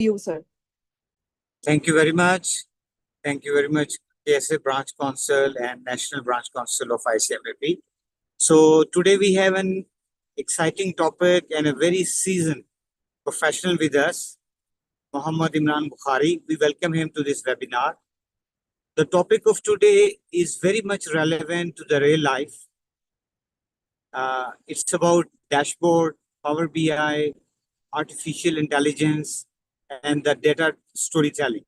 you, sir. Thank you very much. Thank you very much, KSA Branch Council and National Branch Council of ICMAP. So today we have an exciting topic and a very seasoned professional with us, Muhammad Imran Bukhari. We welcome him to this webinar. The topic of today is very much relevant to the real life. It's about dashboard, Power BI, artificial intelligence, and the data storytelling.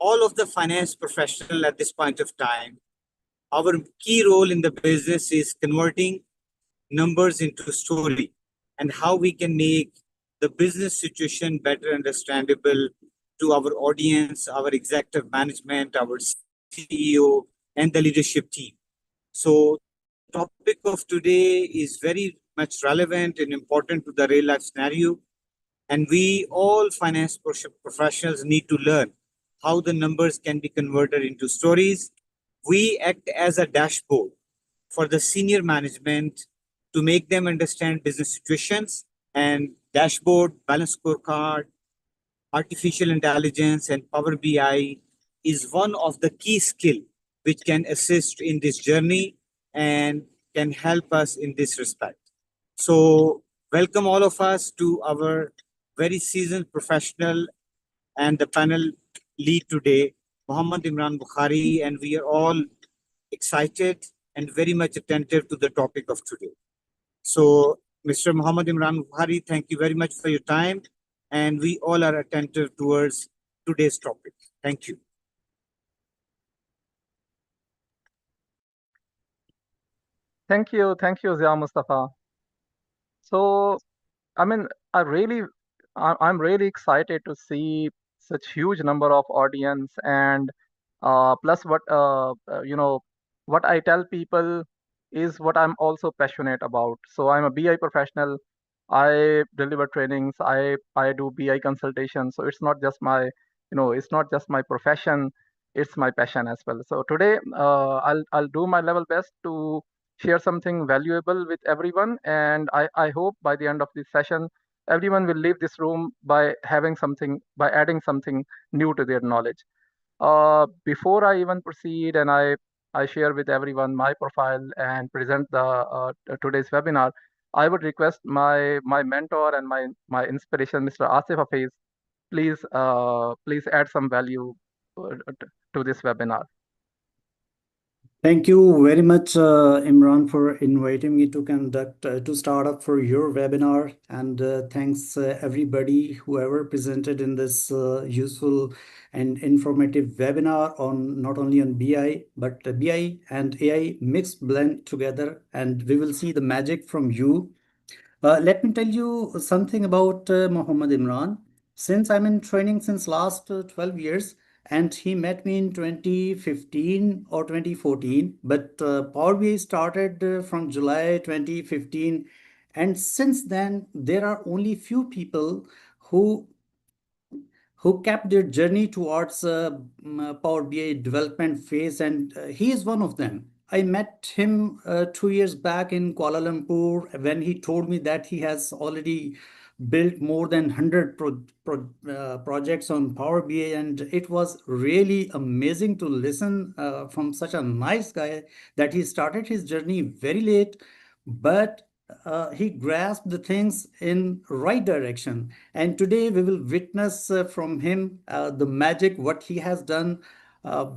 All of the finance professional at this point of time, our key role in the business is converting numbers into story and how we can make the business situation better understandable to our audience, our executive management, our CEO, and the leadership team. So the topic of today is very much relevant and important to the real life scenario. And we all finance professionals need to learn how the numbers can be converted into stories. We act as a dashboard for the senior management to make them understand business situations, and dashboard, balance scorecard, artificial intelligence, and Power BI is one of the key skills which can assist in this journey and can help us in this respect. So welcome all of us to our very seasoned professional and the panel lead today, Muhammad Imran Bukhari, and we are all excited and very much attentive to the topic of today. So, Mr. Muhammad Imran Bukhari, thank you very much for your time, and we all are attentive towards today's topic. Thank you. Thank you, Zia Mustafa. So, I'm really excited to see such huge number of audience, and plus what I tell people is what I'm also passionate about. So I'm a BI professional. I deliver trainings. I do BI consultation. So it's not just my profession. It's my passion as well. So today, I'll do my level best to share something valuable with everyone. And I hope by the end of this session, everyone will leave this room by adding something new to their knowledge. Before I even proceed and I share with everyone my profile and present the today's webinar, I would request my mentor and my inspiration, Mr. Asif Hafiz, please add some value to this webinar. Thank you very much, Imran, for inviting me to start up for your webinar. And thanks everybody, whoever presented in this useful and informative webinar on not only on BI, but BI and AI mixed blend together. And we will see the magic from you. Let me tell you something about Muhammad Imran. Since I'm in training since last 12 years, and he met me in 2015 or 2014, but Power BI started from July 2015, and since then there are only few people who kept their journey towards Power BI development phase, and he is one of them. I met him 2 years back in Kuala Lumpur when he told me that he has already built more than 100 projects on Power BI, and it was really amazing to listen from such a nice guy that he started his journey very late, but he grasped the things in right direction. And today we will witness from him the magic what he has done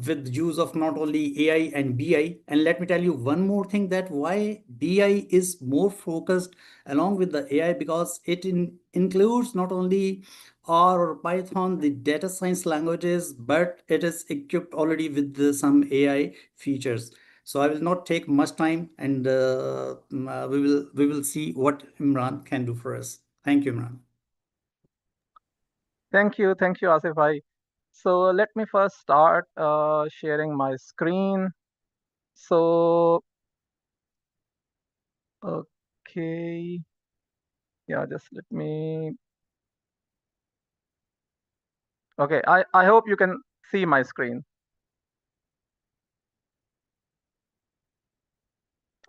with use of not only AI and BI. And let me tell you one more thing, that why BI is more focused along with the AI, because it includes not only R or Python, the data science languages, but it is equipped already with some AI features. So I will not take much time, and we will see what Imran can do for us. Thank you, Imran. Thank you, Asif bhai. So let me first start sharing my screen. So, okay, yeah, just let me. Okay, I hope you can see my screen.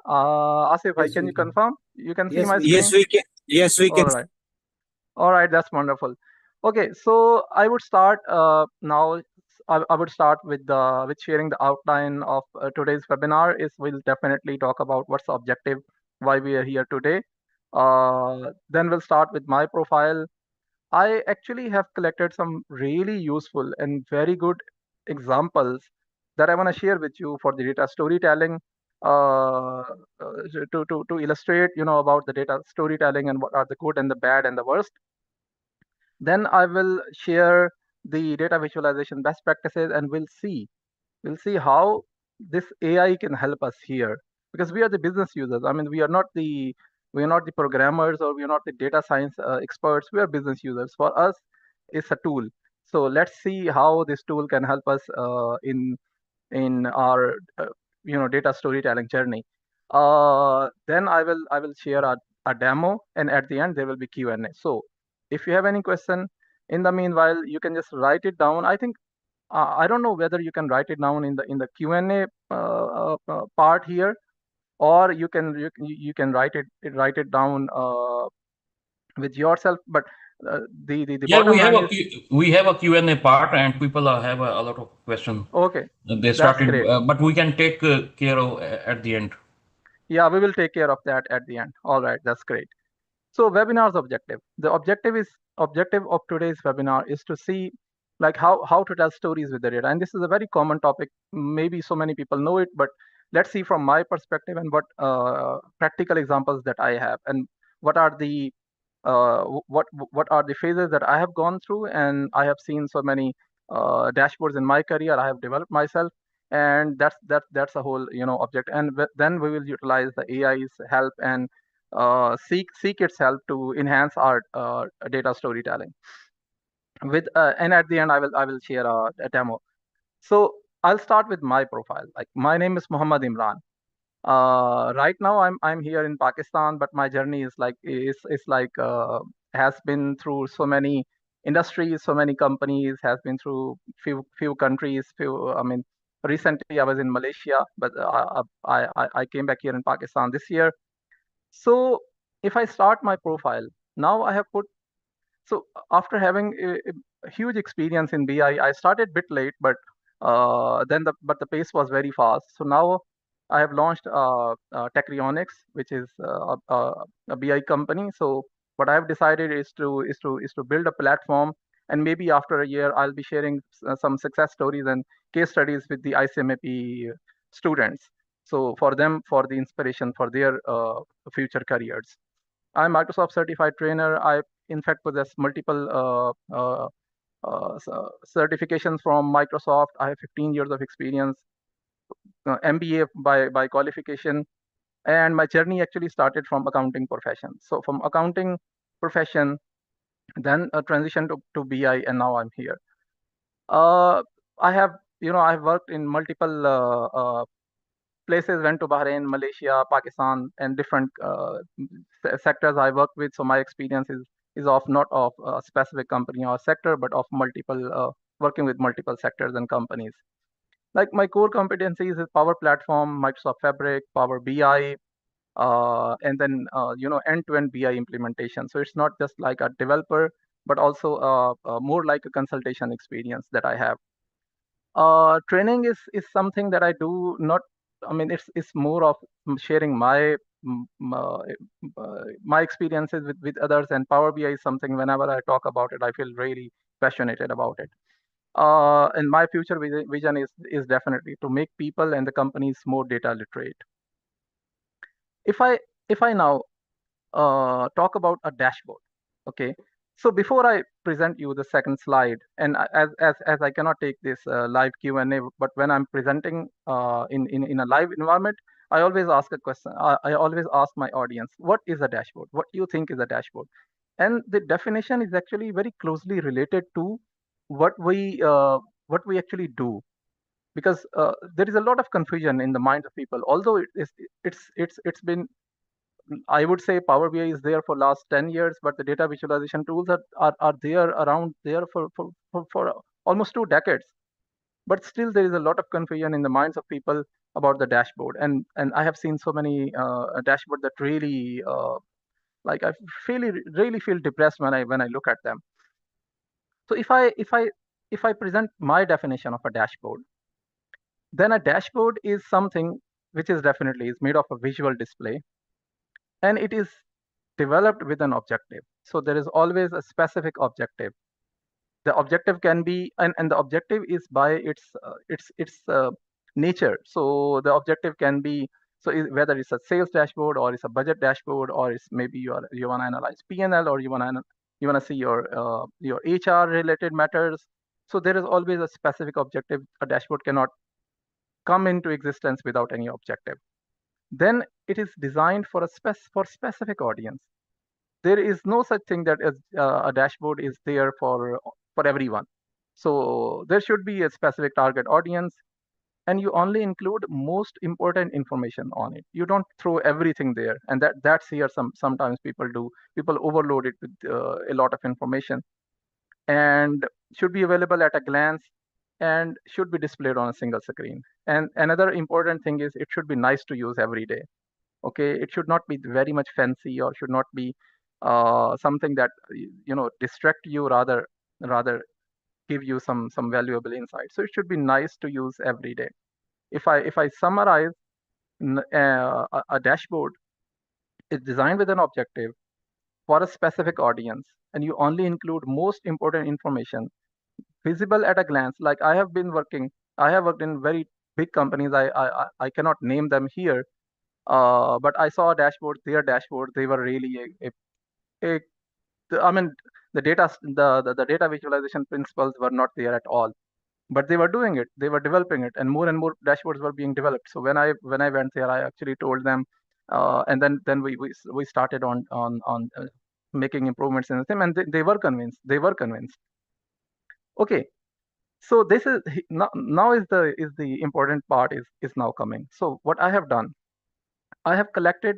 Asif bhai, can you confirm? You can see my screen? Yes, we can. Yes, we can. All right, that's wonderful. Okay, so I would start now. I would start with sharing the outline of today's webinar. Is we'll definitely talk about what's the objective, why we are here today. Then we'll start with my profile. I actually have collected some really useful and very good examples that I want to share with you for the data storytelling, to illustrate, about the data storytelling and what are the good and the bad and the worst. Then I will share the data visualization best practices, and we'll see how this AI can help us here, because we are the business users. I mean, we are not the programmers, or we are not the data science experts. We are business users. For us, it's a tool. So let's see how this tool can help us in our data storytelling journey. Then I will share a demo, and at the end there will be Q&A. So if you have any question, in the meanwhile, you can just write it down. I think I don't know whether you can write it down in the Q&A part here, or you can write it down with yourself. But the Yeah, bottom line is we have a Q&A part, and people have a lot of questions. okay. They That's started, great. but we can take care of at the end. Yeah, we will take care of that at the end. All right, that's great. So webinar's objective. The objective of today's webinar is to see like how to tell stories with the data. And this is a very common topic. Maybe so many people know it, but let's see from my perspective and what practical examples that I have, and what are the what are the phases that I have gone through. And I have seen so many dashboards in my career I have developed myself, and that's a whole object. And then we will utilize the AI's help and seek its help to enhance our data storytelling. And at the end, I will share a demo. So I'll start with my profile. Like, my name is Muhammad Imran. Right now I'm here in Pakistan, but my journey has been through so many industries, so many companies, has been through few countries. I mean, recently I was in Malaysia, but I came back here in Pakistan this year. So if I start my profile, now I have put, so after having a huge experience in BI, I started bit late, but the pace was very fast. So now I have launched Tecrionics, which is a BI company. So what I have decided is to build a platform, and maybe after a year I'll be sharing some success stories and case studies with the ICMAP students. So for them, for the inspiration for their future careers. I'm Microsoft certified trainer. I in fact possess multiple certifications from Microsoft. I have 15 years of experience, MBA by qualification, and my journey actually started from accounting profession. So from accounting profession, then a transition to BI, and now I'm here. I have I've worked in multiple places, went to Bahrain, Malaysia, Pakistan, and different sectors I work with. So my experience is of not of a specific company or sector, but of multiple working with multiple sectors and companies. Like, my core competencies is Power Platform, Microsoft Fabric, Power BI, and then end-to-end BI implementation. So it's not just like a developer, but also more like a consultation experience that I have. Training is something that I do not. I mean, it's more of sharing my my experiences with others. And Power BI is something, whenever I talk about it, I feel really passionate about it. And my future vision is definitely to make people and the companies more data literate. If I now talk about a dashboard, okay. So before I present you the second slide, and as I cannot take this live Q&A, but when I'm presenting in a live environment, I always ask a question. I always ask my audience, what is a dashboard? What do you think is a dashboard? And the definition is actually very closely related to what we actually do, because there is a lot of confusion in the minds of people. Although it's been, I would say, Power BI is there for last 10 years, but the data visualization tools are there around there for almost 2 decades. But still, there is a lot of confusion in the minds of people about the dashboard. And I have seen so many dashboards that really like I really feel depressed when I look at them. So if I present my definition of a dashboard, then a dashboard is something which is definitely is made of a visual display, and it is developed with an objective. So there is always a specific objective. The objective can be, and the objective is by its nature. So the objective can be, whether it's a sales dashboard or it's a budget dashboard, or it's maybe you want to analyze P&L, or you want to see your HR related matters. So there is always a specific objective. A dashboard cannot come into existence without any objective. Then it is designed for for specific audience. There is no such thing that a dashboard is there for everyone. So there should be a specific target audience, and you only include most important information on it. You don't throw everything there, and that's here sometimes people do. People overload it with a lot of information, and should be available at a glance, and should be displayed on a single screen. And another important thing is it should be nice to use every day. Okay, it should not be very much fancy, or should not be something that distract you, rather give you some valuable insight. So it should be nice to use every day. If I summarize, a dashboard is designed with an objective for a specific audience, and you only include most important information visible at a glance. Like I have worked in very big companies. I cannot name them here, but I saw their dashboard. They were really a I mean, the data visualization principles were not there at all, but they were doing it. They were developing it, and more dashboards were being developed. So when I went there, I actually told them, and then we started on making improvements in the same, and they were convinced. Okay, so this is now is the important part is now coming. So what I have done, I have collected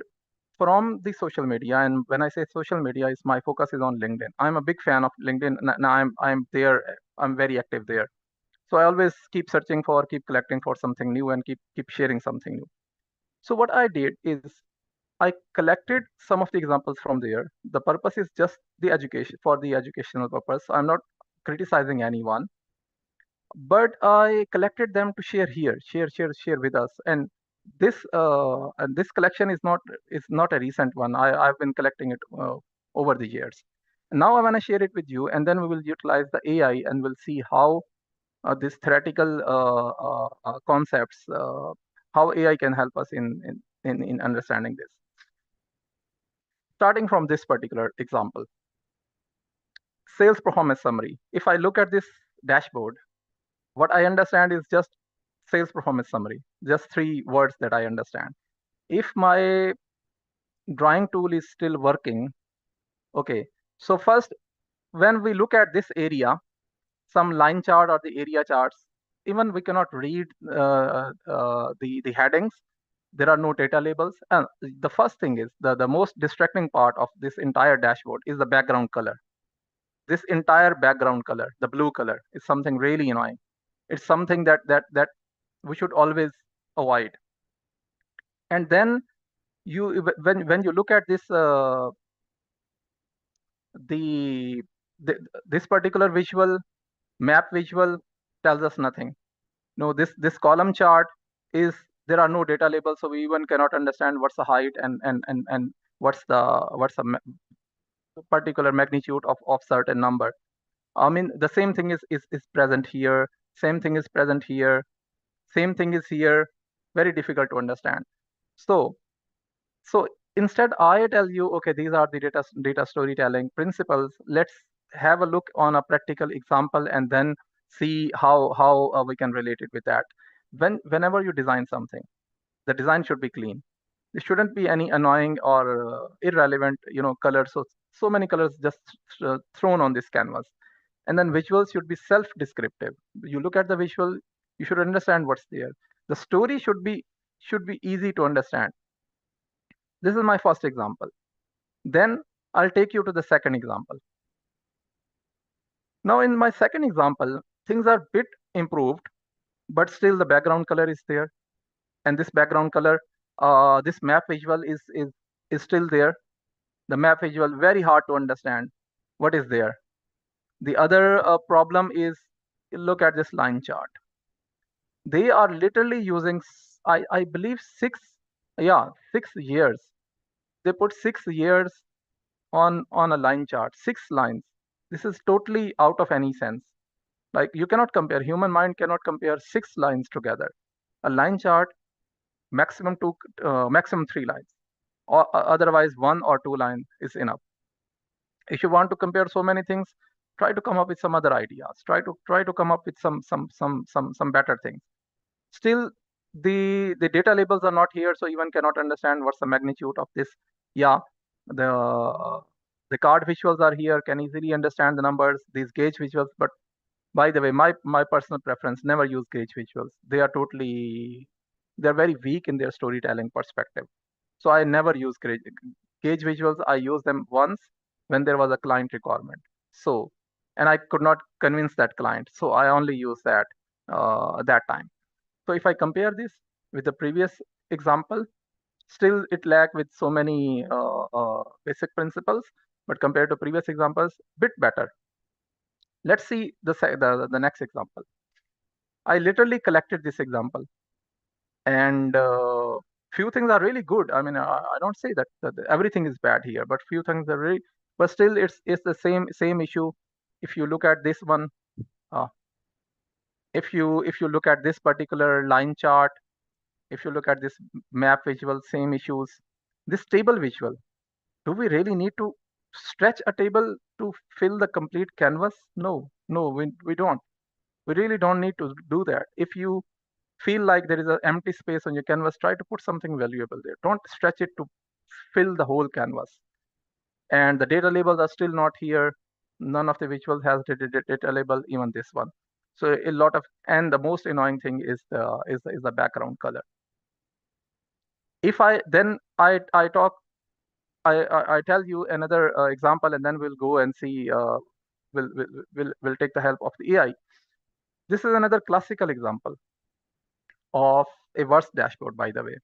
from the social media, and when I say social media, is my focus is on LinkedIn. I'm a big fan of LinkedIn. Now I'm there. I'm very active there. So I always keep searching keep collecting for something new, and keep sharing something new. So what I did is I collected some of the examples from there. The purpose is just the educational purpose. I'm not criticizing anyone, but I collected them to share here, share with us. And this collection is not a recent one. I've been collecting it over the years. Now I want to share it with you, and then we will utilize the AI, and we'll see how these theoretical concepts, how AI can help us in understanding this. Starting from this particular example, sales performance summary. If I look at this dashboard, what I understand is just sales performance summary, just 3 words that I understand. If my drawing tool is still working, okay, so first, when we look at this area, some line chart or the area charts, even we cannot read the headings. There are no data labels. And the first thing is the most distracting part of this entire dashboard is the background color. This entire background color, the blue color, is something really annoying. It's something that we should always avoid. And then when you look at this this particular map visual tells us nothing. No, this column chart is, there are no data labels, so we even cannot understand what's the height and what's the particular magnitude of certain number. I mean, the same thing is present here. Same thing is present here. Same thing is here. Very difficult to understand. So instead, I tell you, okay, these are the data storytelling principles. Let's have a look on a practical example, and then see how we can relate it with that. Whenever you design something, the design should be clean. There shouldn't be any annoying or irrelevant, colors. So many colors just thrown on this canvas. And then visuals should be self-descriptive. You look at the visual, you should understand what's there. The story should be easy to understand. This is my first example. Then I'll take you to the second example. Now in my second example, things are a bit improved, but still the background color is there. And this background color, this map visual is still there. The map visual, very hard to understand what is there. The other problem is, look at this line chart. They are literally using, I believe 6 years. They put 6 years on a line chart, 6 lines. This is totally out of any sense. Like, you cannot compare, human mind cannot compare 6 lines together. A line chart, maximum 3 lines, or otherwise 1 or 2 lines is enough. If you want to compare so many things, try to come up with some other ideas. Try to come up with some better things. Still, the data labels are not here, so even cannot understand what's the magnitude of this. Yeah, the card visuals are here, can easily understand the numbers, these gauge visuals. But by the way, my personal preference, never use gauge visuals. They're very weak in their storytelling perspective. So I never use gauge visuals. I use them once when there was a client requirement. So, and I could not convince that client, so I only use that that time. So if I compare this with the previous example, still it lack with so many basic principles, but compared to previous examples, bit better. Let's see the next example. I literally collected this example, and few things are really good. I mean, I don't say that everything is bad here, but few things are really, but still it's the same issue. If you look at this one, if you look at this particular line chart, if you look at this map visual, same issues. This table visual, do we really need to stretch a table to fill the complete canvas? No, we don't. We really don't need to do that. If you feel like there is an empty space on your canvas, try to put something valuable there. Don't stretch it to fill the whole canvas. And the data labels are still not here. None of the visuals has data label, even this one. So a lot of, and the most annoying thing is the background color. If I tell you another example, and then we'll go and see. We'll take the help of the AI. This is another classical example of a worst dashboard, by the way.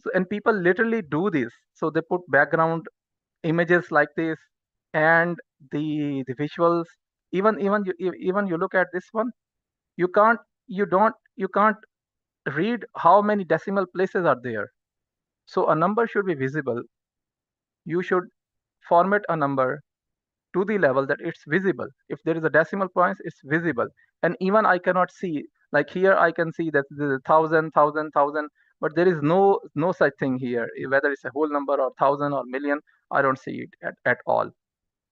So, and people literally do this. So they put background images like this, and the visuals. Even you look at this one, you can't read how many decimal places are there. So a number should be visible. You should format a number to the level that it's visible. If there is a decimal points, it's visible. And even I cannot see, like here I can see that there is 1,000, but there is no such thing here. Whether it's a whole number or 1,000 or million, I don't see it at all.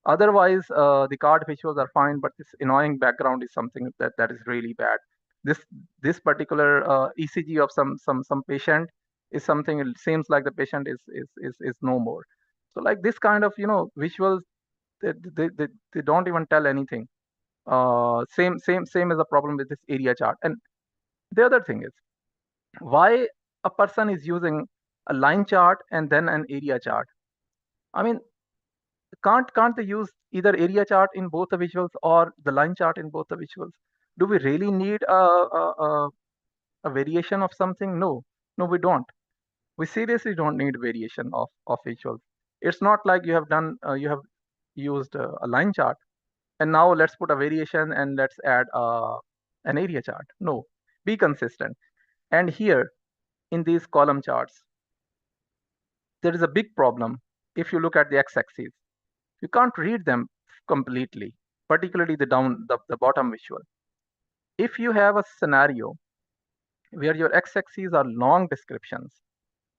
Otherwise, the card visuals are fine, but this annoying background is something that is really bad. This particular ECG of some patient is something. It seems like the patient is no more. So like this kind of visuals, they don't even tell anything. Same as a problem with this area chart. And the other thing is, why a person is using a line chart and then an area chart? I mean, can't they use either area chart in both the visuals or the line chart in both the visuals? Do we really need a variation of something? No, we don't. We seriously don't need variation of visuals. It's not like you have used a line chart and now let's put a variation and let's add an area chart. No, be consistent. And here in these column charts, there is a big problem. If you look at the x-axis, you can't read them completely, particularly the bottom visual. If you have a scenario where your x-axis are long descriptions,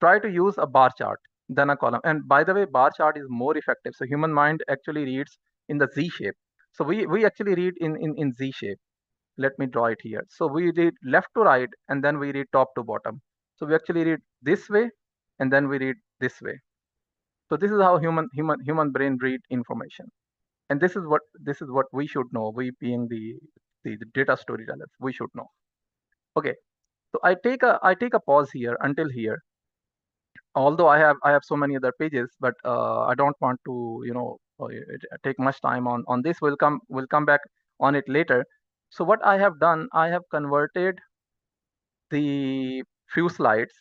try to use a bar chart than a column. And by the way, bar chart is more effective. So human mind actually reads in the Z shape. So we actually read in Z shape. Let me draw it here. So we read left to right, and then we read top to bottom. So we actually read this way, and then we read this way. So this is how human brain read information. And this is what we should know. We being the data storytellers, we should know. Okay, so I take a pause here until here. Although I have so many other pages, but I don't want to take much time on this. We'll come back on it later. So what I have done, I have converted the few slides.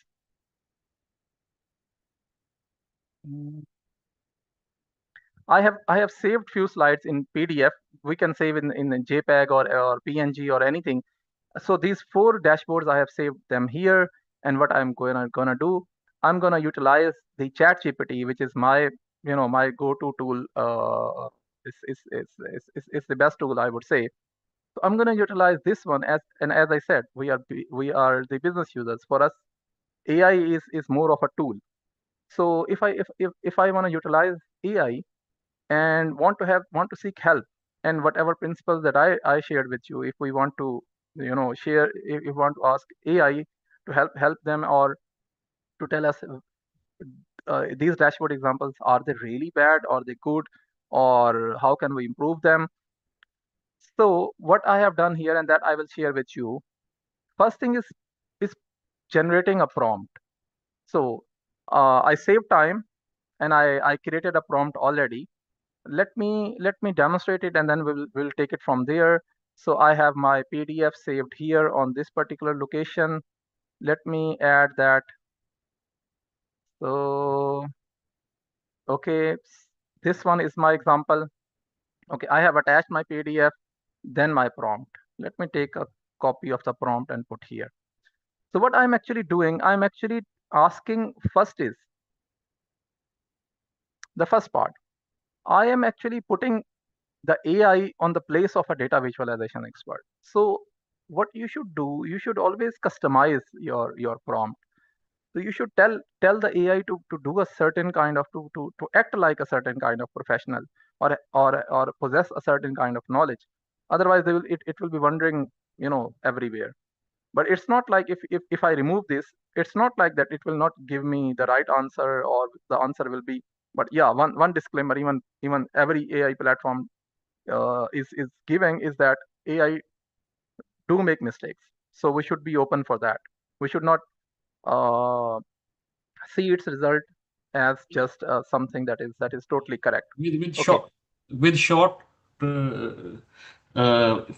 I have saved few slides in PDF. We can save in a JPEG or PNG or anything. So these 4 dashboards, I have saved them here. And what I'm gonna do, I'm gonna utilize the ChatGPT, which is my my go-to tool. Is the best tool, I would say. So I'm gonna utilize this one as I said, we are the business users. For us, AI is more of a tool. So if I want to utilize AI and want to seek help, and whatever principles that I shared with you, if we want to share, if we want to ask AI to help them, or to tell us these dashboard examples, are they really bad, are they good, or how can we improve them? So what I have done here, and that I will share with you, first thing is generating a prompt. So I saved time, and I created a prompt already. Let me demonstrate it, and then we'll take it from there. So I have my PDF saved here on this particular location. Let me add that. So okay, this one is my example. Okay, I have attached my PDF, then my prompt. Let me take a copy of the prompt and put here. So what I'm actually doing, I'm actually asking, first is the first part. I am actually putting the AI on the place of a data visualization expert. So what you should do, you should always customize your prompt. So you should tell the AI to do a certain kind of, to act like a certain kind of professional, or possess a certain kind of knowledge. Otherwise it will be wandering everywhere. But it's not like, if I remove this, it's not like that it will not give me the right answer, or the answer will be. But yeah, one disclaimer, even every AI platform is giving, is that AI do make mistakes. So we should be open for that. We should not uh, see its result as just something that is totally correct. With Okay. short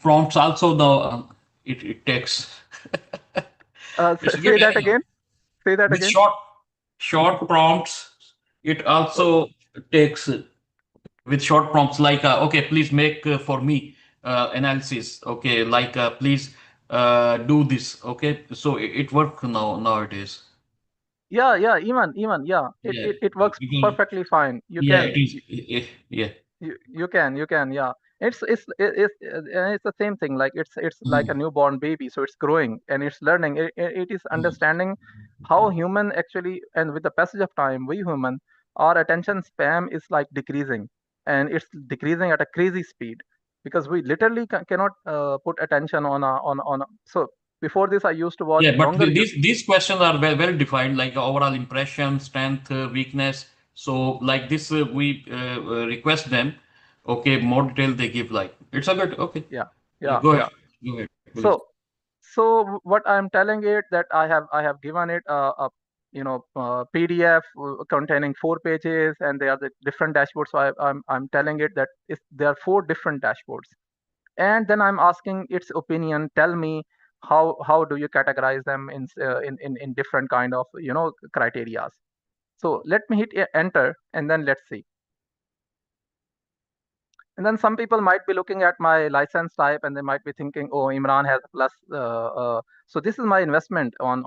prompts also, the it takes it's Say that good. again. Say that With again. short prompts, it also takes with short prompts like okay, please make for me analysis. Okay, like please do this. Okay, so it works nowadays. Yeah. Even yeah. It, Yeah, it it works because perfectly fine. You yeah, can it is. Yeah. you can yeah. It's the same thing, like it's like a newborn baby, so it's growing and it's learning. It is understanding how human actually, and with the passage of time, we human, our attention span is like decreasing, and it's decreasing at a crazy speed, because we literally cannot put attention so before this I used to watch Yeah, but longer. these questions are well defined, like overall impression, strength, weakness. So like this, we request them. Okay, more detail they give. Like it's a bit okay. Yeah, Yeah, yeah, go yeah. ahead. Go ahead, please. So what I'm telling it, that I have given it a PDF containing 4 pages, and they are the different dashboards. So I'm telling it that there are 4 different dashboards, and then I'm asking its opinion. Tell me, how do you categorize them in different kind of criterias. So let me hit enter, and then let's see. And then some people might be looking at my license type, and they might be thinking, oh, Imran has a plus. So this is my investment on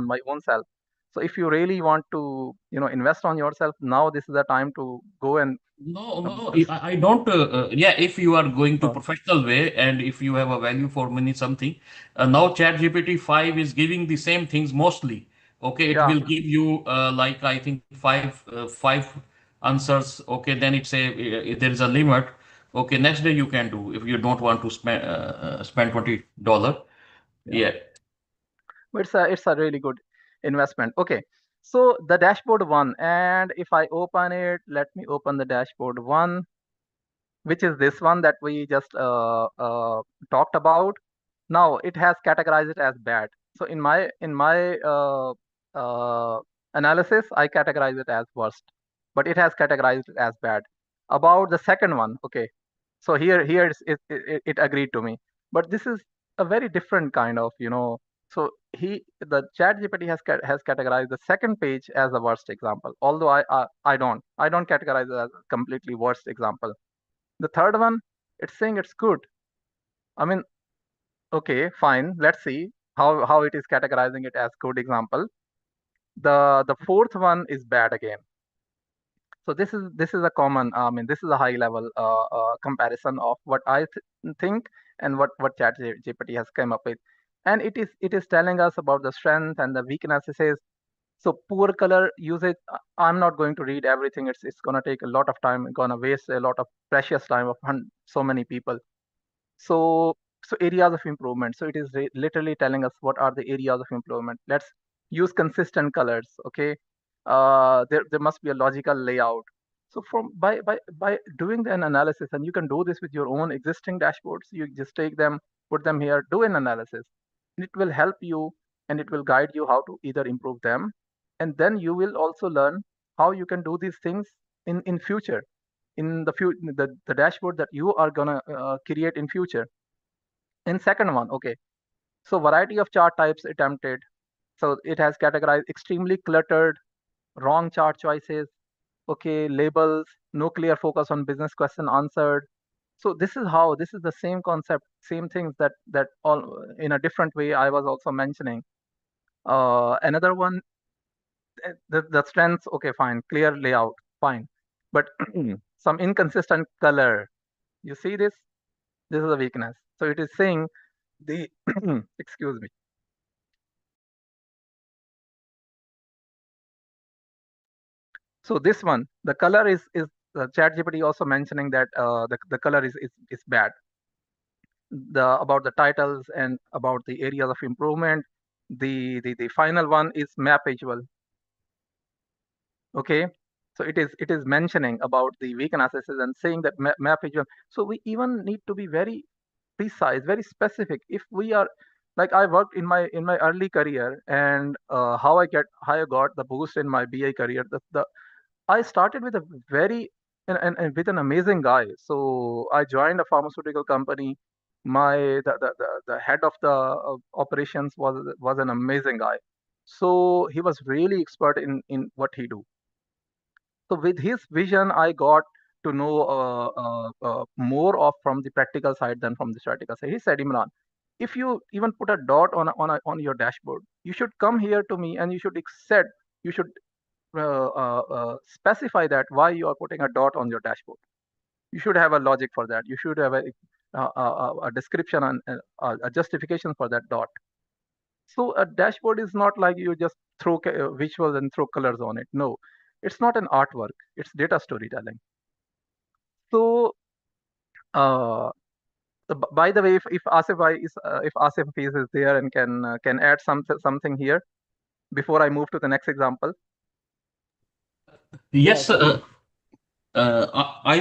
my own self. So if you really want to, invest on yourself, now this is the time to go and No, I don't. Yeah, if you are going to uh, professional way, and if you have a value for money, something. Now ChatGPT 5 is giving the same things mostly. Okay, it yeah, will give you like I think five answers. Okay, then it's there is a limit. Okay, next day you can do if you don't want to spend $20. yeah. Yeah. But it's a really good investment. Okay, so the dashboard one, and if I open it, let me open the dashboard one, which is this one that we just talked about. Now it has categorized it as bad. So in my analysis, I categorize it as worst, but it has categorized it as bad. About the second one, okay. So here it agreed to me, but this is a very different kind of So the ChatGPT has categorized the second page as the worst example. Although I don't categorize it as a completely worst example. The third one, it's saying it's good. I mean, okay, fine. Let's see how it is categorizing it as good example. The fourth one is bad again. So this is a common. I mean, this is a high level comparison of what I think and what ChatGPT has come up with, and it is telling us about the strength and the weaknesses. So poor color usage. I'm not going to read everything. It's gonna take a lot of time. It's gonna waste a lot of precious time of so many people. So areas of improvement. So it is literally telling us what are the areas of improvement. Let's use consistent colors. Okay, there must be a logical layout. So from by doing an analysis, and you can do this with your own existing dashboards. You just take them, put them here, do an analysis, and it will help you, and it will guide you how to either improve them, and then you will also learn how you can do these things in future, in the dashboard that you are gonna create in future. In second one, okay, so variety of chart types attempted. So it has categorized extremely cluttered, wrong chart choices, okay, labels, no clear focus on business question answered. So this is the same concept, same things that all in a different way I was also mentioning. Another one, the strengths, okay, fine, clear layout, fine, but some inconsistent color. You see this? This is a weakness. So it is saying the excuse me. So this one, the color is ChatGPT also mentioning that the color is bad. About the titles and about the areas of improvement. The final one is map visual. Okay, so it is mentioning about the weaknesses and saying that map visual. So we even need to be very precise, very specific. If we are like, I worked in my early career, and how I got the boost in my BA career. I started with a very and with an amazing guy. So I joined a pharmaceutical company. The head of the operations was an amazing guy. So he was really expert in what he do. So with his vision, I got to know more of from the practical side than from the theoretical side. He said, Imran, if you even put a dot on your dashboard, you should come here to me and you should specify that why you are putting a dot on your dashboard. You should have a logic for that. You should have a description and a justification for that dot. So a dashboard is not like you just throw visuals and throw colors on it. No, it's not an artwork. It's data storytelling. So, by the way, if Asif is there and can add something here before I move to the next example. Yes, I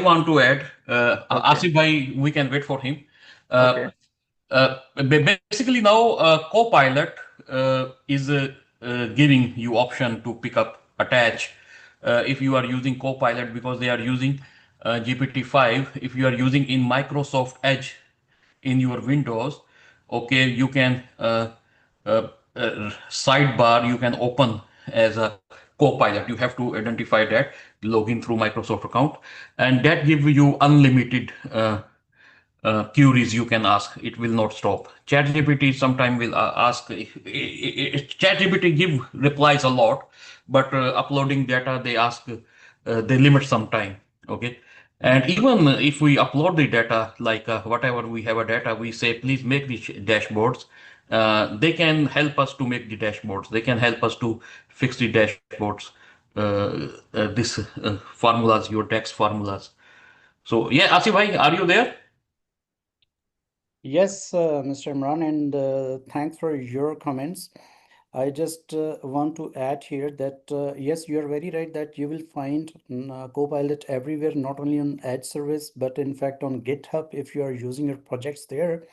want to add, Okay. Asif bhai, we can wait for him. Okay. Basically now, Copilot is giving you option to pick up, attach. If you are using Copilot, because they are using GPT-5, if you are using in Microsoft Edge in your Windows, okay, you can sidebar you can open as a Copilot. You have to identify that, login through Microsoft account, and that give you unlimited queries you can ask. It will not stop. ChatGPT sometime will ask. ChatGPT give replies a lot, but uploading data they ask, they limit some time. Okay, and even if we upload the data, like whatever we have a data, we say please make the dashboards. They can help us to make the dashboards. They can help us to fix the dashboards. This formulas, your text formulas. So yeah, Asif bhai, are you there? Yes, Mr. Imran, and thanks for your comments. I just want to add here that yes, you are very right that you will find Copilot everywhere, not only on Edge service, but in fact on GitHub if you are using your projects there.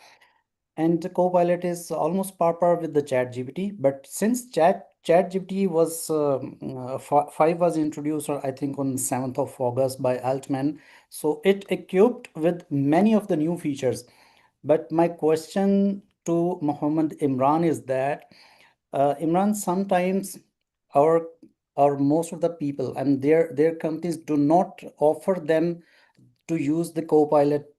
And the Copilot is almost par with the ChatGPT. But since ChatGPT was 5 was introduced, or I think on 7th of August by Altman, so it equipped with many of the new features. But my question to Mohammed Imran is that Imran, sometimes our most of the people and their companies do not offer them to use the Copilot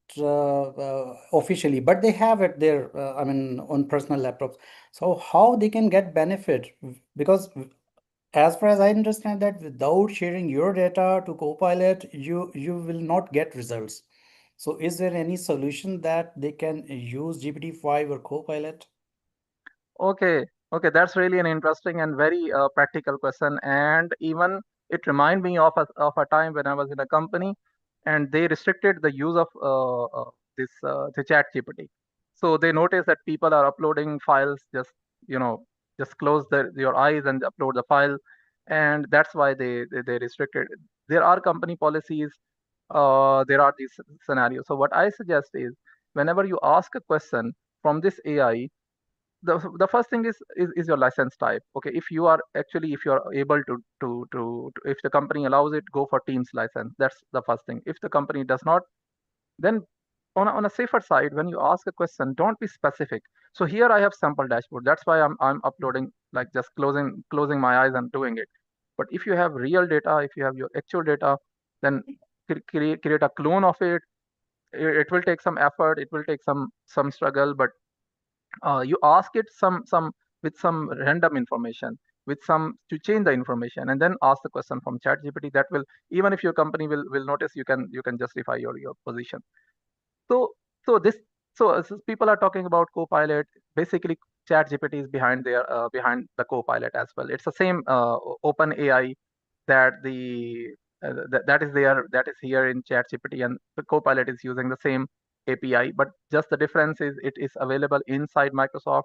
officially, but they have it there, I mean, on personal laptops. So how they can get benefit? Because as far as I understand that without sharing your data to Copilot, you will not get results. So is there any solution that they can use GPT-5 or Copilot? Okay, okay, that's really an interesting and very practical question. And even it remind me of a time when I was in a company, and they restricted the use of the Chat GPT. So they noticed that people are uploading files, just you know, just close your eyes and upload the file, and that's why they restricted. There are company policies. There are these scenarios. So what I suggest is, whenever you ask a question from this AI, the first thing is your license type. Okay, if you are able to if the company allows it, go for Teams license. That's the first thing. If the company does not, then on a safer side, when you ask a question, don't be specific. So here I have sample dashboard. That's why I'm uploading, like just closing my eyes and doing it. But if you have real data, if you have your actual data, then create a clone of it. It will take some effort, it will take some struggle, but you ask it some with some random information, with some to change the information, and then ask the question from Chat GPT. That will, even if your company will notice, you can justify your position. So so this so people are talking about Copilot. Basically, Chat GPT is behind the Copilot as well. It's the same open AI that that is here in Chat GPT, and the Copilot is using the same API, but just the difference is it is available inside Microsoft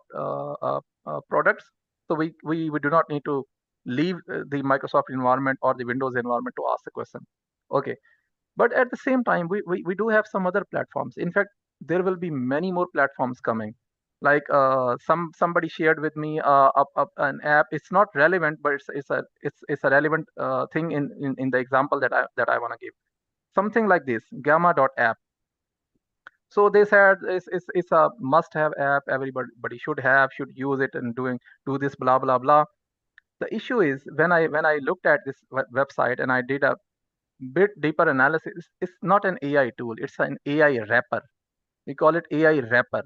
products. So we do not need to leave the Microsoft environment or the Windows environment to ask the question. Okay, but at the same time, we do have some other platforms. In fact, there will be many more platforms coming. Like somebody shared with me an app. It's not relevant, but it's a relevant thing in the example that I want to give. Something like this, Gamma.app. So they said it's a must-have app. Everybody should use it and do this blah blah blah. The issue is, when I looked at this website and I did a bit deeper analysis, it's not an AI tool. It's an AI wrapper. We call it AI wrapper.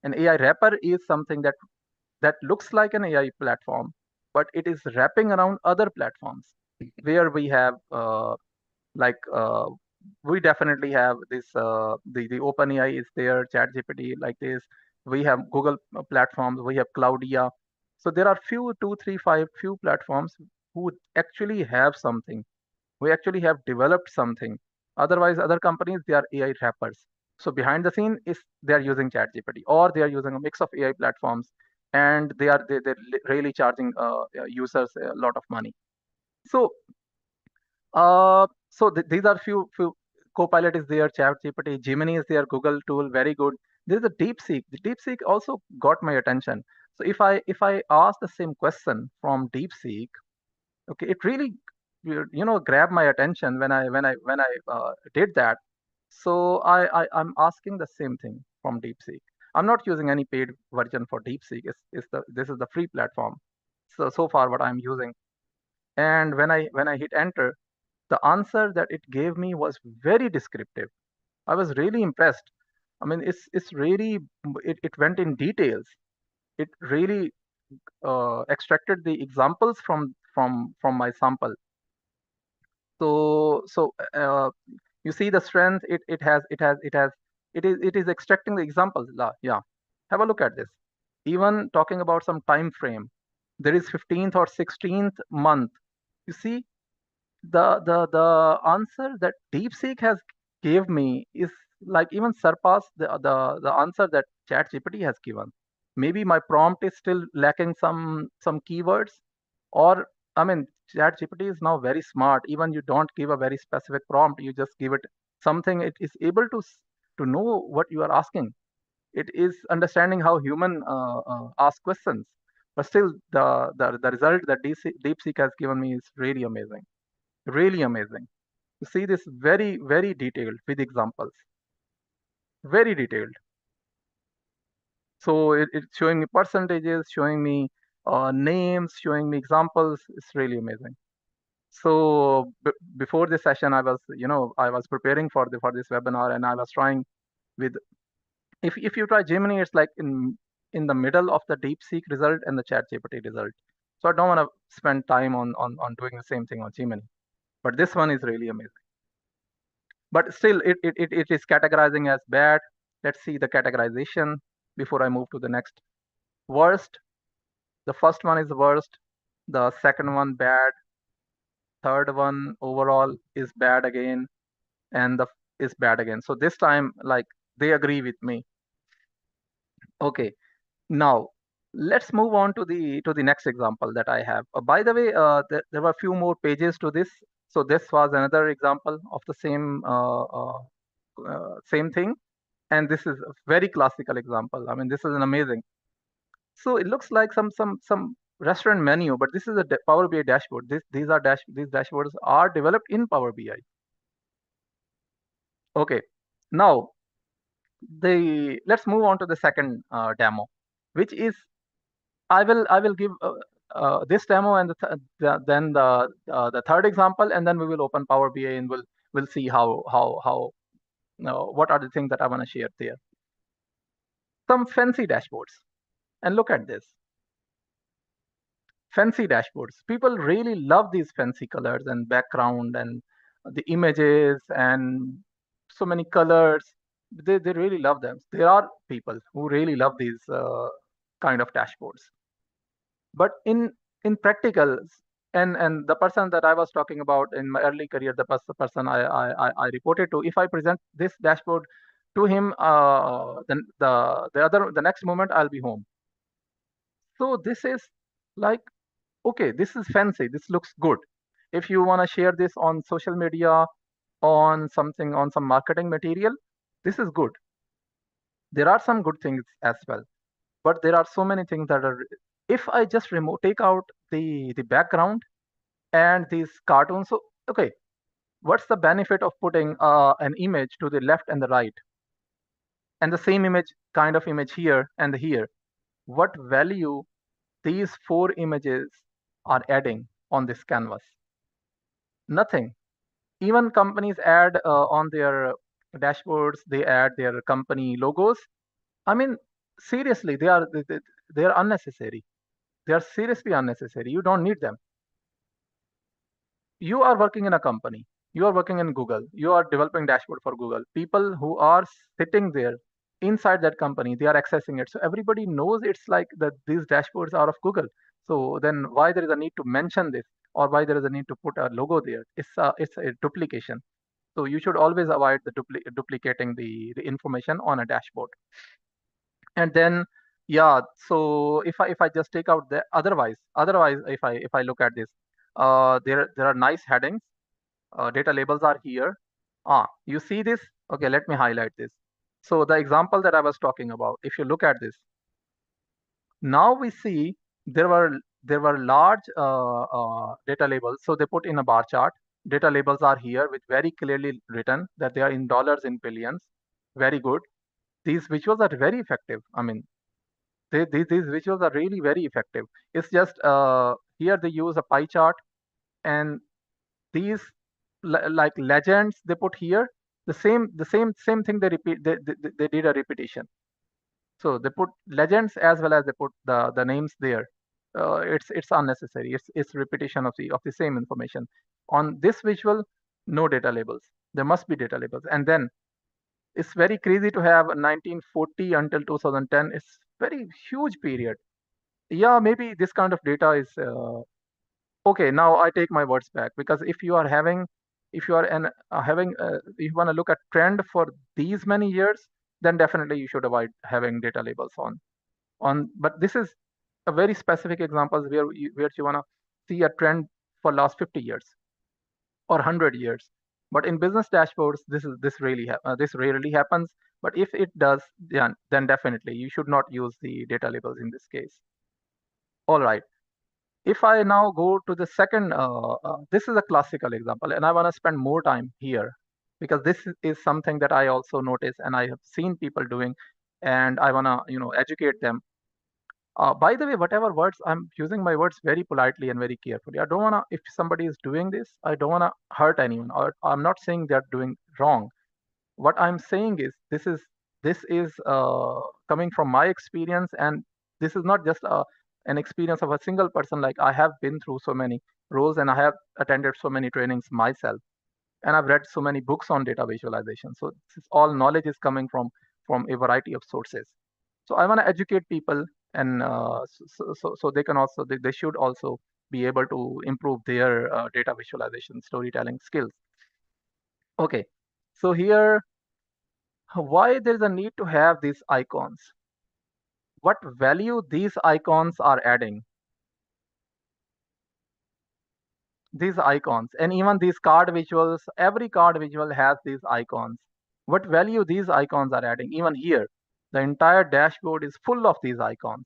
An AI wrapper is something that looks like an AI platform, but it is wrapping around other platforms where we have like we definitely have this the OpenAI is there, ChatGPT like this. We have Google platforms, we have Cloudia. So there are few, two, three, five, few platforms who actually have something. We actually have developed something. Otherwise, other companies, they are AI wrappers. So behind the scene is they are using ChatGPT, or they are using a mix of AI platforms, and they're really charging users a lot of money. So these are few. Copilot is there, ChatGPT, Gemini is there, Google tool, very good. There's a DeepSeek. The DeepSeek also got my attention. So if I ask the same question from DeepSeek, okay, it really grabbed my attention when I did that. So I'm asking the same thing from DeepSeek. I'm not using any paid version for DeepSeek. This is the free platform. So far what I'm using. And when I hit enter, the answer that it gave me was very descriptive. I was really impressed. I mean, it's really, it went in details. It really extracted the examples from my sample. So you see the strength. It is extracting the examples. Yeah, have a look at this. Even talking about some time frame, there is 15th or 16th month. You see, the answer that DeepSeek has gave me is like even surpass the answer that ChatGPT has given. Maybe my prompt is still lacking some keywords, or I mean, ChatGPT is now very smart. Even you don't give a very specific prompt, you just give it something. It is able to know what you are asking. It is understanding how human ask questions. But still, the result that DeepSeek has given me is really amazing. Really amazing. You see this very, very detailed with examples. Very detailed. So it's showing me percentages, showing me names, showing me examples. It's really amazing. So before this session, I was preparing for this webinar, and I was trying with, if you try Gemini, it's like in the middle of the DeepSeek result and the ChatGPT result. So I don't want to spend time on doing the same thing on Gemini, but this one is really amazing. But still, it is categorizing as bad. Let's see the categorization before I move to the next. Worst. The first one is worst. The second one bad. Third one overall is bad again, and the is bad again. So this time, like, they agree with me. Okay, now let's move on to the next example that I have. By the way, there were a few more pages to this. So this was another example of the same thing, and this is a very classical example. I mean, this is an amazing. So it looks like some restaurant menu, but this is a Power BI dashboard. These dashboards are developed in Power BI. Okay, now let's move on to the second demo, which is I will give this demo and then the third example, and then we will open Power BI and we'll see how what are the things that I want to share there. Some fancy dashboards, and look at this. Fancy dashboards. People really love these fancy colors and background and the images and so many colors. They really love them. There are people who really love these kind of dashboards. But in practical, and the person that I was talking about in my early career, the person I reported to, if I present this dashboard to him, then the next moment I'll be home. So this is like, okay, this is fancy, this looks good. If you want to share this on social media, on some marketing material, this is good. There are some good things as well, but there are so many things that are, if I just take out the background and these cartoons, so okay, what's the benefit of putting an image to the left and the right, and the same kind of image here and here? What value these 4 images are adding on this canvas? Nothing. Even companies add on their dashboards, they add their company logos. I mean, seriously, they are unnecessary. They are seriously unnecessary. You don't need them. You are working in a company. You are working in Google. You are developing dashboard for Google. People who are sitting there inside that company, they are accessing it. So everybody knows it's like that these dashboards are of Google. So then why there is a need to mention this, or why there is a need to put a logo there? It's a duplication. So you should always avoid the duplicating the information on a dashboard. And then, yeah, so if I just take out the otherwise if I look at this, there are nice headings. Data labels are here. You see this? Okay, let me highlight this. So the example that I was talking about, if you look at this, now we see there were large data labels. So they put in a bar chart. Data labels are here with very clearly written that they are in dollars, in billions. Very good. These visuals are very effective. I mean, these visuals are really very effective. It's just here they use a pie chart, and these like legends they put here, the same thing they repeat. They did a repetition. So they put legends as well as they put the names there. It's unnecessary. It's repetition of the same information. On this visual, no data labels. There must be data labels. And then it's very crazy to have 1940 until 2010. It's very huge period. Yeah, maybe this kind of data is okay. Now I take my words back, because if you want to look at trend for these many years, then definitely you should avoid having data labels on. But this is a very specific example where you want to see a trend for last 50 years or 100 years. But in business dashboards, this rarely happens. But if it does, then definitely you should not use the data labels in this case. All right. If I now go to the second, this is a classical example, and I want to spend more time here because this is something that I also notice and I have seen people doing. and I want to, educate them. By the way, whatever words, I'm using my words very politely and very carefully. I don't want to, if somebody is doing this, I don't want to hurt anyone, or I'm not saying they're doing wrong. What I'm saying is this is coming from my experience, and this is not just an experience of a single person. Like, I have been through so many roles, and I have attended so many trainings myself, and I've read so many books on data visualization. So this is all knowledge is coming from a variety of sources. So I want to educate people, and so they can also they should also be able to improve their data visualization storytelling skills. Okay, so here, why there is a need to have these icons? What value these icons are adding? These icons, and even these card visuals, every card visual has these icons. What value these icons are adding? Even here, the entire dashboard is full of these icons.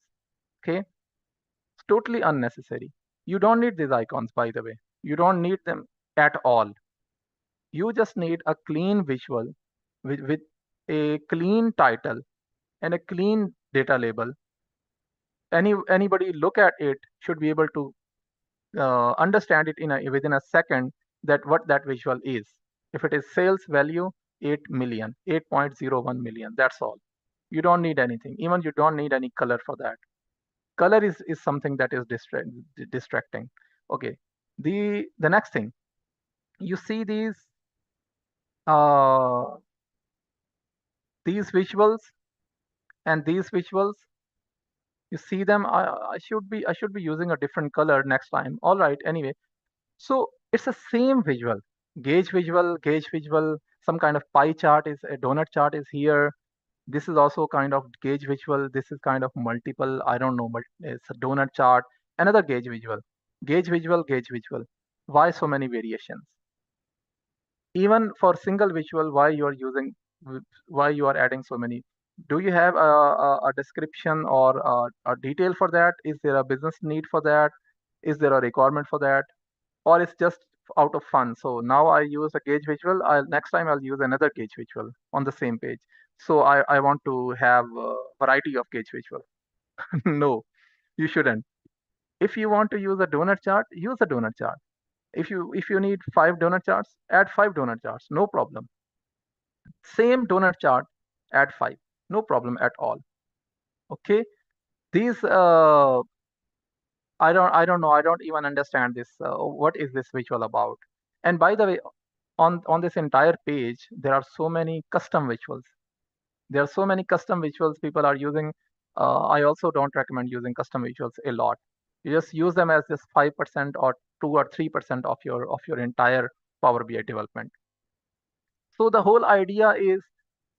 Okay, it's totally unnecessary. You don't need these icons, by the way. You don't need them at all. You just need a clean visual with a clean title and a clean data label. Anybody look at it should be able to understand it within a second that what that visual is. If it is sales value 8 million, 8.01 million, that's all. You don't need anything. Even you don't need any color for that. Color is something that is distracting. Okay. The next thing, you see these visuals and these visuals. You see them. I should be using a different color next time. All right. Anyway, so it's the same visual, gauge visual, some kind of pie chart is a donut chart is here. This is also kind of gauge visual. This is kind of multiple, I don't know, but it's a donut chart, another gauge visual, gauge visual. Why so many variations? Even for single visual, why you are adding so many? Do you have a description or a detail for that? Is there a business need for that? Is there a requirement for that? Or it's just out of fun? So now I use a gauge visual. Next time I'll use another gauge visual on the same page. So I want to have a variety of gauge visual. No, you shouldn't. If you want to use a donut chart, use a donut chart. If you need 5 donut charts, add 5 donut charts, no problem. Same donut chart, add 5, no problem at all. Okay, these I don't know. I don't even understand this. What is this visual about? And by the way, on this entire page, there are so many custom visuals. There are so many custom visuals people are using. I also don't recommend using custom visuals a lot. You just use them as just 5% or 2 or 3% of your entire Power BI development. So the whole idea is,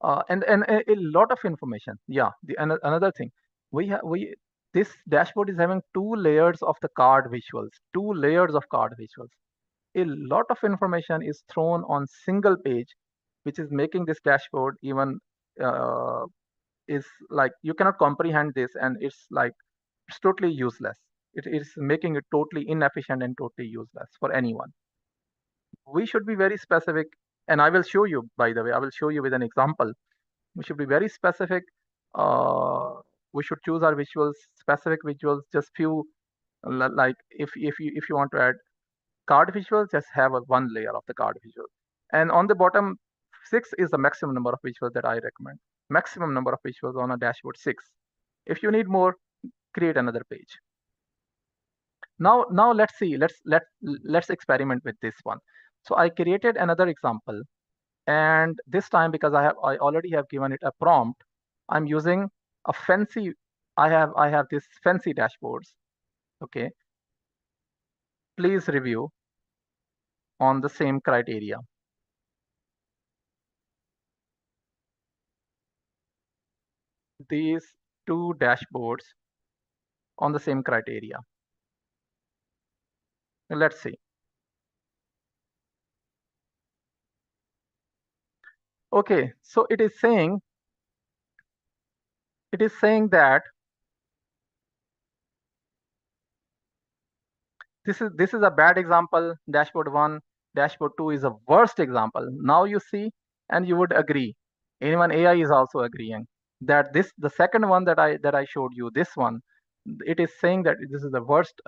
and a lot of information. Yeah, another thing, this dashboard is having 2 layers of the card visuals, 2 layers of card visuals. A lot of information is thrown on single page, which is making this dashboard even is like you cannot comprehend this, and it's totally useless. It is making it totally inefficient and totally useless for anyone. We should be very specific, and I will show you, by the way, I will show you with an example. We should be very specific. We should choose our visuals, specific visuals, just few, like if you want to add card visuals, just have one layer of the card visual. And on the bottom, 6 is the maximum number of visuals that I recommend. Maximum number of visuals on a dashboard, 6. If you need more, create another page. Now let's see. Let's experiment with this one. So I created another example, and this time, because I already have given it a prompt, I'm using a fancy. I have this fancy dashboards. Okay. Please review on the same criteria. These 2 dashboards on the same criteria. Let's see. Okay, so it is saying that this is a bad example. Dashboard 1, dashboard 2 is a worst example. Now you see, and you would agree. Even AI is also agreeing. that the second one that I showed you, this one, it is saying that this is the worst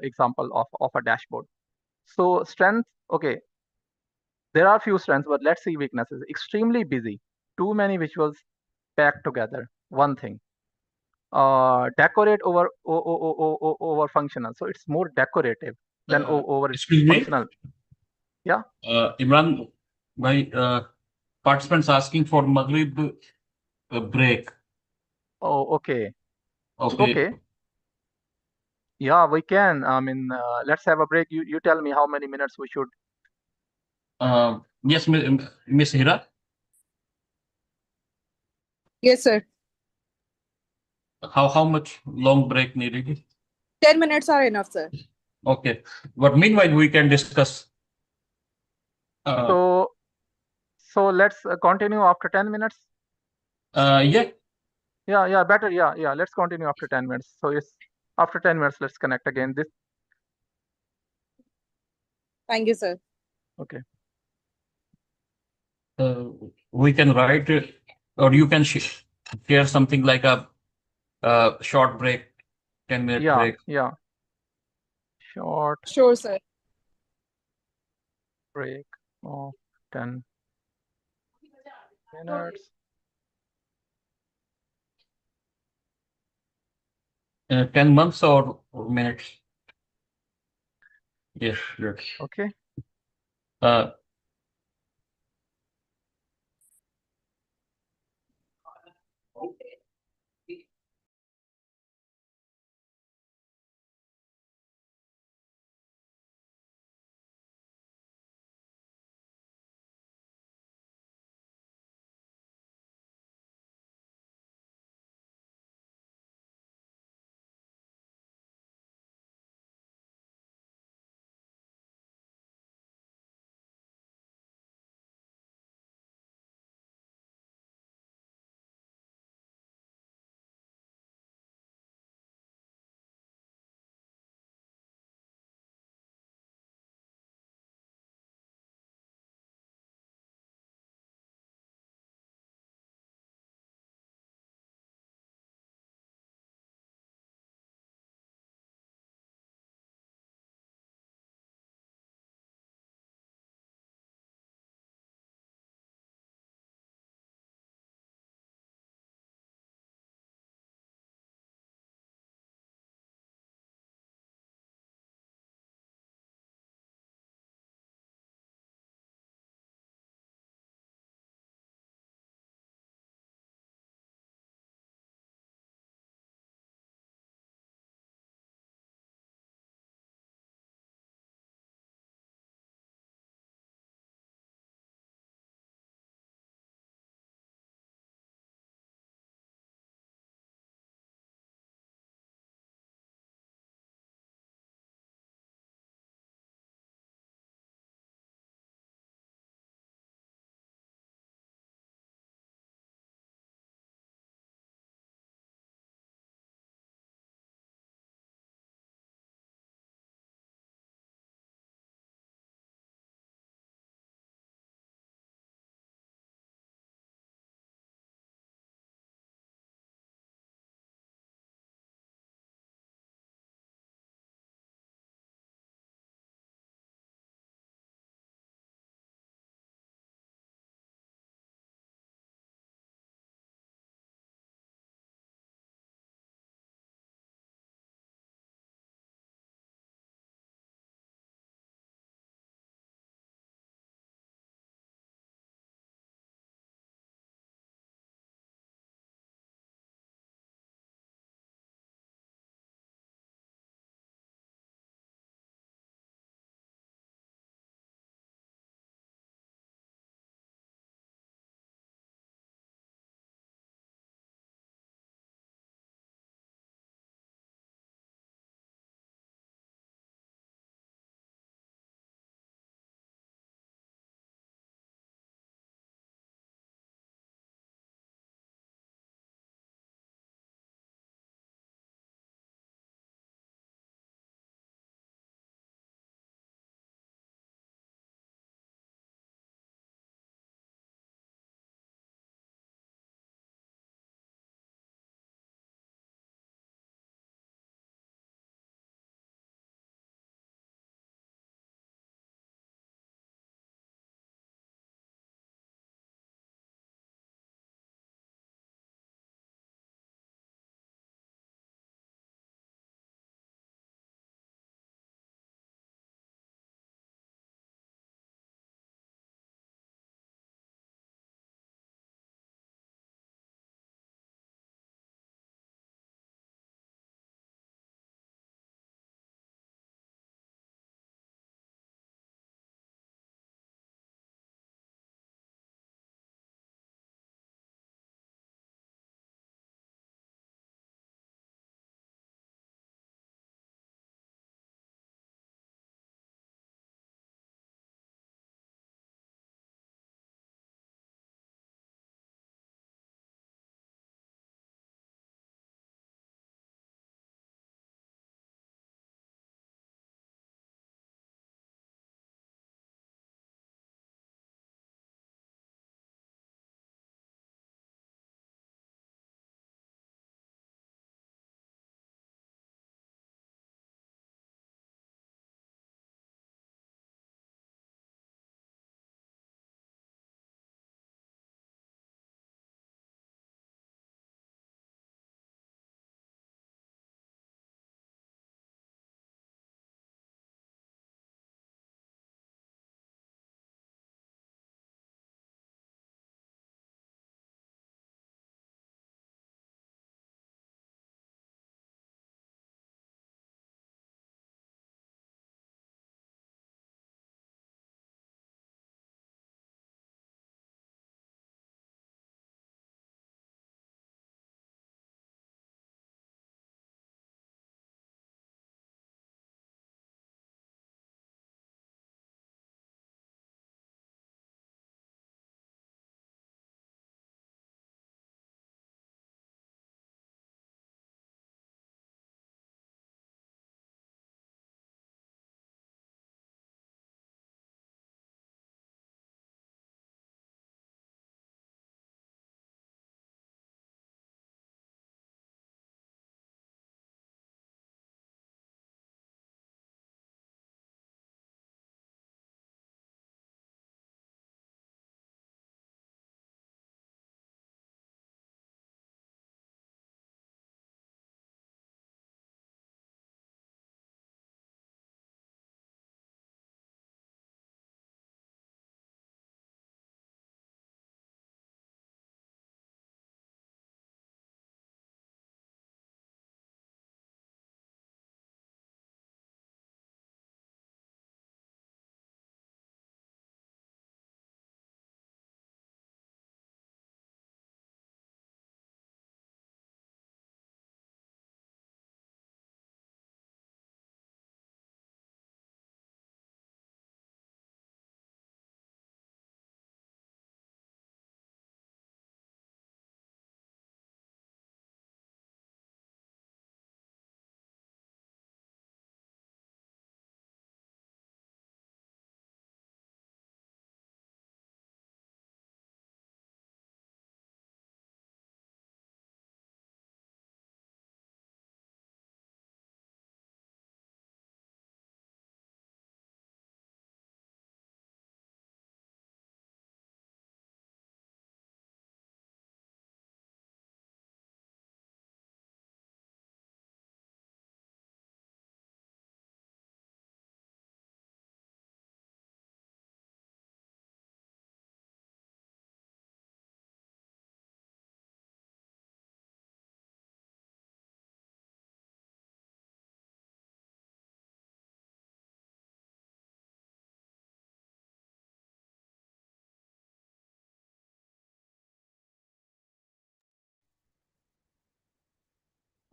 example of a dashboard. So strength, okay, there are few strengths, but let's see weaknesses. Extremely busy, too many visuals packed together, one thing. Decorate over functional, so it's more decorative than over Excuse me, functional. Yeah. Imran, my participants asking for Maghrib break. Oh, okay. Okay. Okay. Yeah, we can. I mean, let's have a break. You tell me how many minutes we should. Yes, Miss Hira. Yes, sir. How much long break needed? 10 minutes are enough, sir. Okay. But meanwhile, we can discuss. So let's continue after 10 minutes. Yeah. Yeah, better. Yeah. Let's continue after 10 minutes. So it's after 10 minutes, let's connect again. This. Thank you, sir. Okay. We can write it, or you can share something like a short break, 10-minute break. Yeah. Short Sure, sir. break of 10 minutes. 10 months or minutes? Yes. Okay.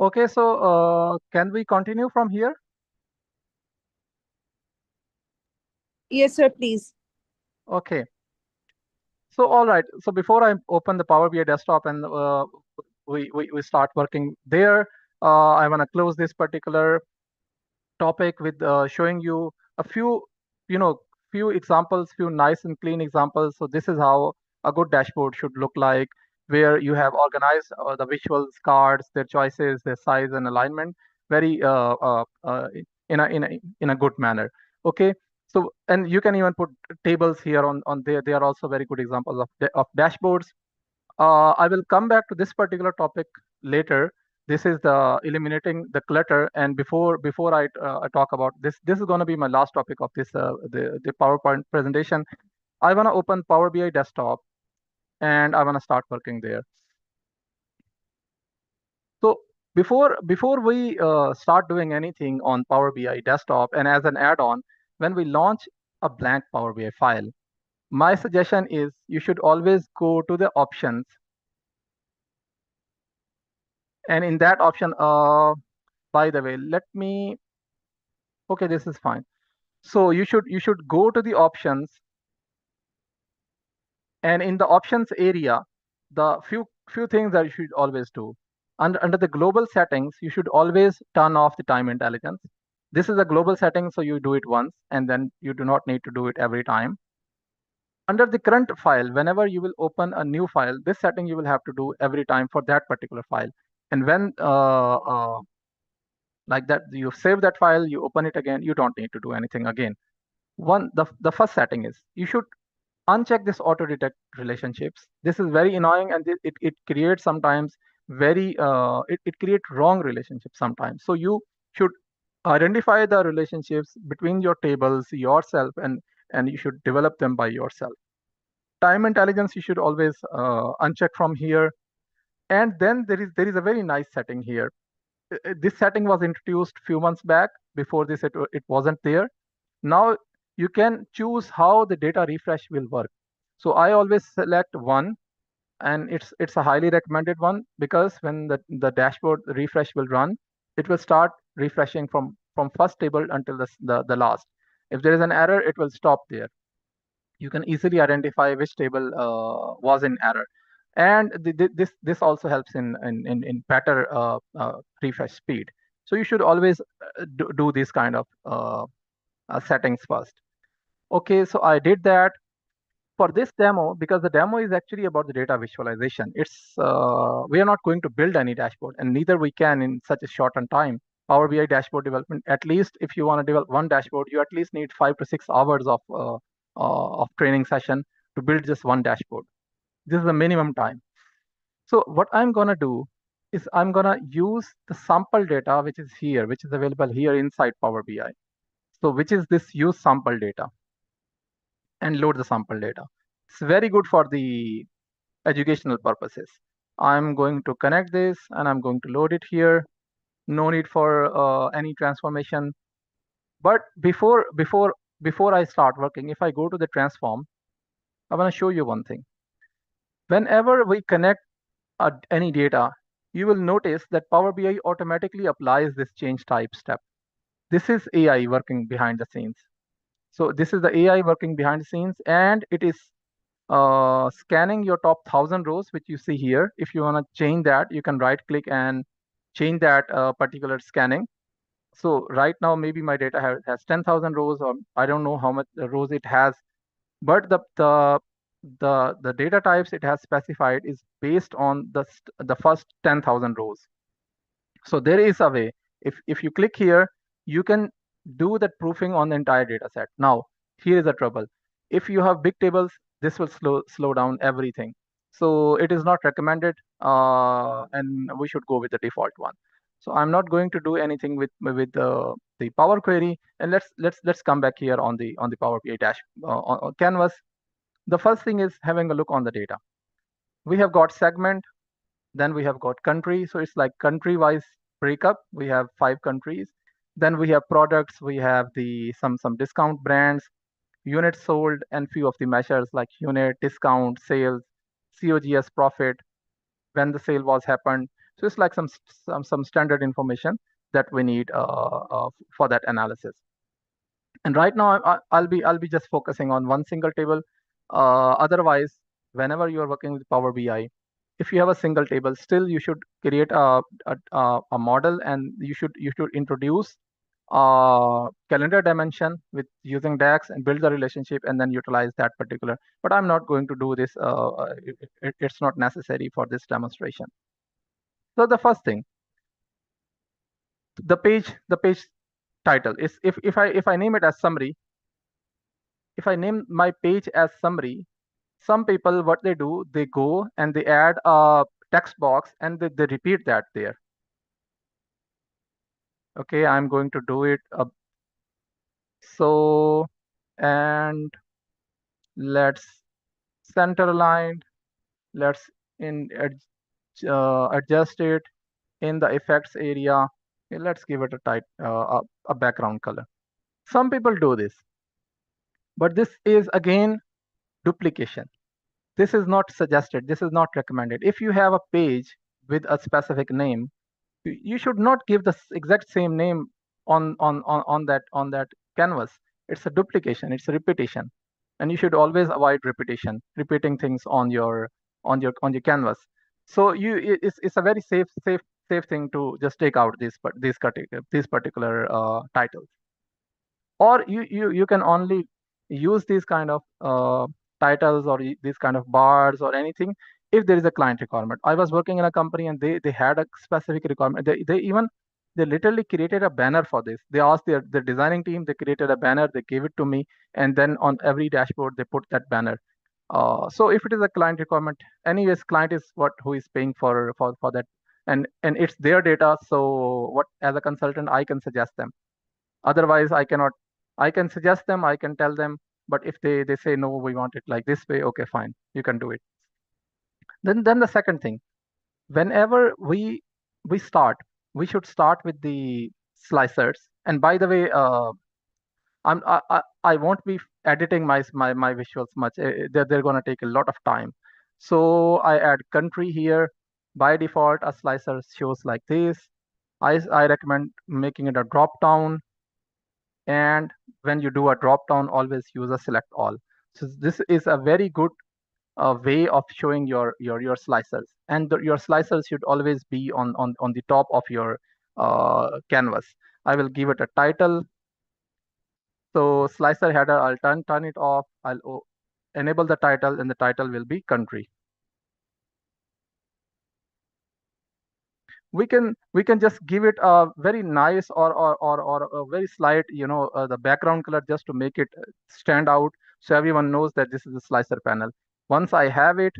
Okay, so can we continue from here? Yes, sir, please. Okay. So all right. So before I open the Power BI desktop and we start working there, I want to close this particular topic with showing you a few, few examples, few nice and clean examples. So this is how a good dashboard should look like, where you have organized the visuals, cards, their choices, their size and alignment very in a good manner. Okay. So, and you can even put tables here on there. They are also very good examples of dashboards. I will come back to this particular topic later. This is the eliminating the clutter. And before I talk about this, this is going to be my last topic of this the PowerPoint presentation. I want to open Power BI desktop and I want to start working there. So before we start doing anything on Power BI desktop, and as an add-on, when we launch a blank Power BI file, my suggestion is you should always go to the options. And in that option, by the way, let me, okay, this is fine. So you should go to the options, and in the options area, the few things that you should always do. Under the global settings, you should always turn off the time intelligence. This is a global setting, so you do it once, and then you do not need to do it every time. Under the current file, whenever you will open a new file, this setting you will have to do every time for that particular file. And when like that, you save that file, you open it again, you don't need to do anything again. The first setting is you should uncheck this auto detect relationships. This is very annoying, and it creates sometimes very it creates wrong relationships sometimes. So you should identify the relationships between your tables yourself, and you should develop them by yourself. Time intelligence you should always uncheck from here. And then there is a very nice setting here. This setting was introduced few months back. Before this, it wasn't there. Now you can choose how the data refresh will work. So I always select one, and it's a highly recommended one, because when the dashboard refresh will run, it will start refreshing from first table until the last. If there is an error, it will stop there. You can easily identify which table was in error. And this also helps in better refresh speed. So you should always do this kind of settings first. Okay, so I did that. For this demo, because the demo is actually about the data visualization, we are not going to build any dashboard, and neither we can in such a shortened time. Power BI dashboard development, at least if you want to develop one dashboard, you at least need 5 to 6 hours of training session to build just one dashboard. This is the minimum time. So what I'm going to do is I'm going to use the sample data, which is here, which is available here inside Power BI. So which is this use sample data, and load the sample data. It's very good for the educational purposes. I'm going to connect this and I'm going to load it here. No need for any transformation. But before I start working, if I go to the transform, I want to show you one thing. Whenever we connect any data, you will notice that Power BI automatically applies this change type step. This is AI working behind the scenes. So this is the AI working behind the scenes, and it is scanning your top 1,000 rows, which you see here. If you want to change that, you can right click and change that particular scanning. So right now, maybe my data has 10,000 rows, or I don't know how much rows it has, but the data types it has specified is based on the first 10,000 rows. So there is a way. If you click here, you can do that proofing on the entire data set. Now, here is the trouble. If you have big tables, this will slow down everything. So it is not recommended, and we should go with the default one. So I'm not going to do anything with the Power Query, and let's come back here on the Power BI dash on Canvas. The first thing is having a look on the data. We have got segment, then we have got country. So it's like country-wise breakup. We have 5 countries. Then we have products. We have some discount brands, units sold, and few of the measures like unit, discount, sales, COGS, profit, when the sale was happened. So it's like some standard information that we need for that analysis. And right now I'll be just focusing on one single table. Otherwise, whenever you are working with Power BI, if you have a single table, still you should create a model, and you should introduce calendar dimension with using DAX and build the relationship and then utilize that particular. But I'm not going to do this. It's not necessary for this demonstration. So the first thing, the page title is, if I name it as summary, if I name my page as summary, some people, what they do, they go and they add a text box and they repeat that there. Okay, I'm going to do it. So, and let's center aligned. Let's adjust it in the effects area. Okay, let's give it a background color. Some people do this, but this is again duplication. This is not suggested. This is not recommended. If you have a page with a specific name, you should not give the exact same name on that canvas. It's a duplication. It's a repetition, and you should always avoid repetition, repeating things on your canvas. So it's a very safe thing to just take out these particular titles, or you can only use these kind of titles or these kind of bars or anything if there is a client requirement. I was working in a company and they had a specific requirement. They literally created a banner for this. They asked their designing team, they created a banner, they gave it to me, and then on every dashboard they put that banner. So if it is a client requirement, anyways, client is who is paying for that, and it's their data. So what, as a consultant, I can suggest them. Otherwise, I cannot. I can suggest them, I can tell them, but if they say no, we want it like this way, okay, fine, you can do it. Then the second thing, whenever we start, we should start with the slicers. And by the way, I won't be editing my visuals much. They're going to take a lot of time. So I add country here. By default, a slicer shows like this. I recommend making it a drop down. And when you do a drop down, always use a select all. So this is a very good way of showing your slicers, and your slicers should always be on the top of your canvas. I will give it a title. So slicer header, I'll turn it off. I'll enable the title, and the title will be country. We can just give it a very nice or a very slight, the background color, just to make it stand out, so everyone knows that this is the slicer panel. Once I have it,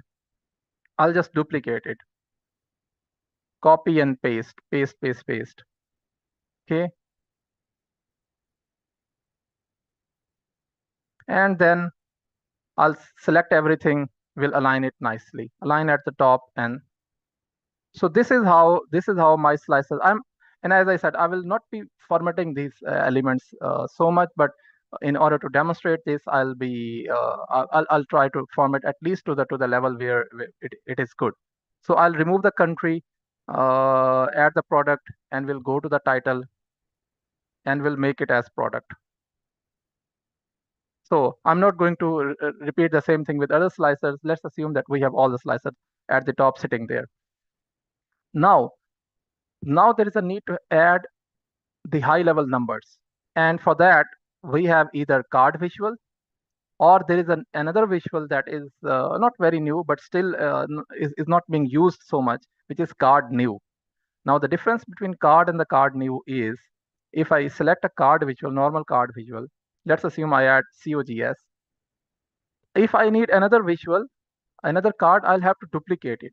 I'll just duplicate it, copy and paste. Okay, and then I'll select everything, will align it nicely, align at the top. And so this is how my slices. And as I said, I will not be formatting these elements so much, but in order to demonstrate this, I'll try to format at least to the level where it is good. So I'll remove the country, add the product, and we'll go to the title, and we'll make it as product. So I'm not going to repeat the same thing with other slicers. Let's assume that we have all the slicers at the top sitting there. Now there is a need to add the high level numbers. And for that, we have either card visual, or there is another visual that is not very new, but still is not being used so much, which is card new. Now the difference between card and the card new is, if I select a card visual, normal card visual, let's assume I add COGS. If I need another visual, another card, I'll have to duplicate it.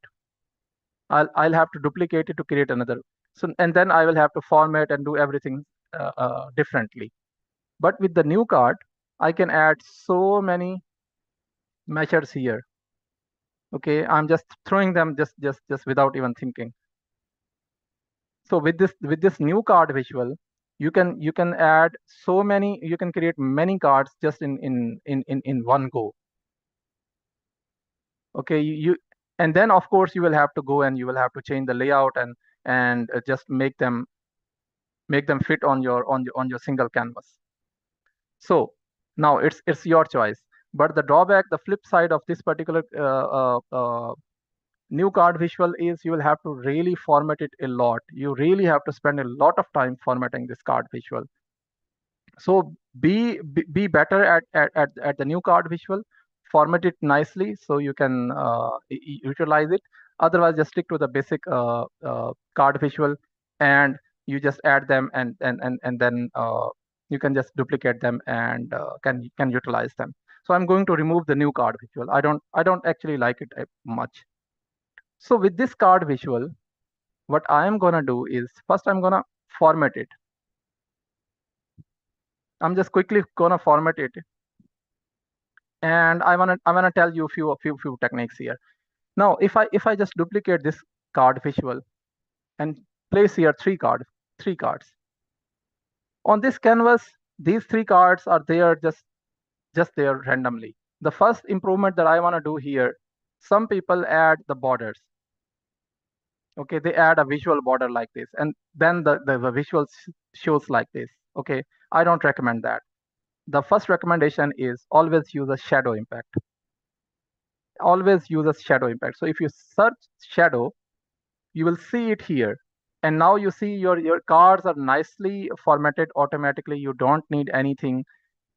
I'll have to duplicate it to create another. So, and then I will have to format and do everything differently. But with the new card, I can add so many measures here. Okay, I'm just throwing them just without even thinking. So with this new card visual, you can add so many. You can create many cards just in one go. Okay, And then of course you will have to go and you will have to change the layout and just make them fit on your single canvas. So now it's your choice. But the drawback, the flip side of this particular new card visual is you will have to really format it a lot. You really have to spend a lot of time formatting this card visual. So be better at the new card visual. Format it nicely so you can utilize it. Otherwise, just stick to the basic card visual, and you just add them, and then you can just duplicate them and can utilize them. So I'm going to remove the new card visual. I don't actually like it much. So with this card visual, what I am gonna do is first I'm gonna format it. I'm just quickly gonna format it, and I wanna tell you a few techniques here. Now, if I just duplicate this card visual and place here three cards on this canvas, these three cards are there just there randomly. The first improvement that I wanna do here, some people add the borders. Okay, they add a visual border like this, and then the visual shows like this. Okay, I don't recommend that. The first recommendation is always use a shadow impact. Always use a shadow impact. So if you search shadow, you will see it here. And now you see your cards are nicely formatted automatically. You don't need anything.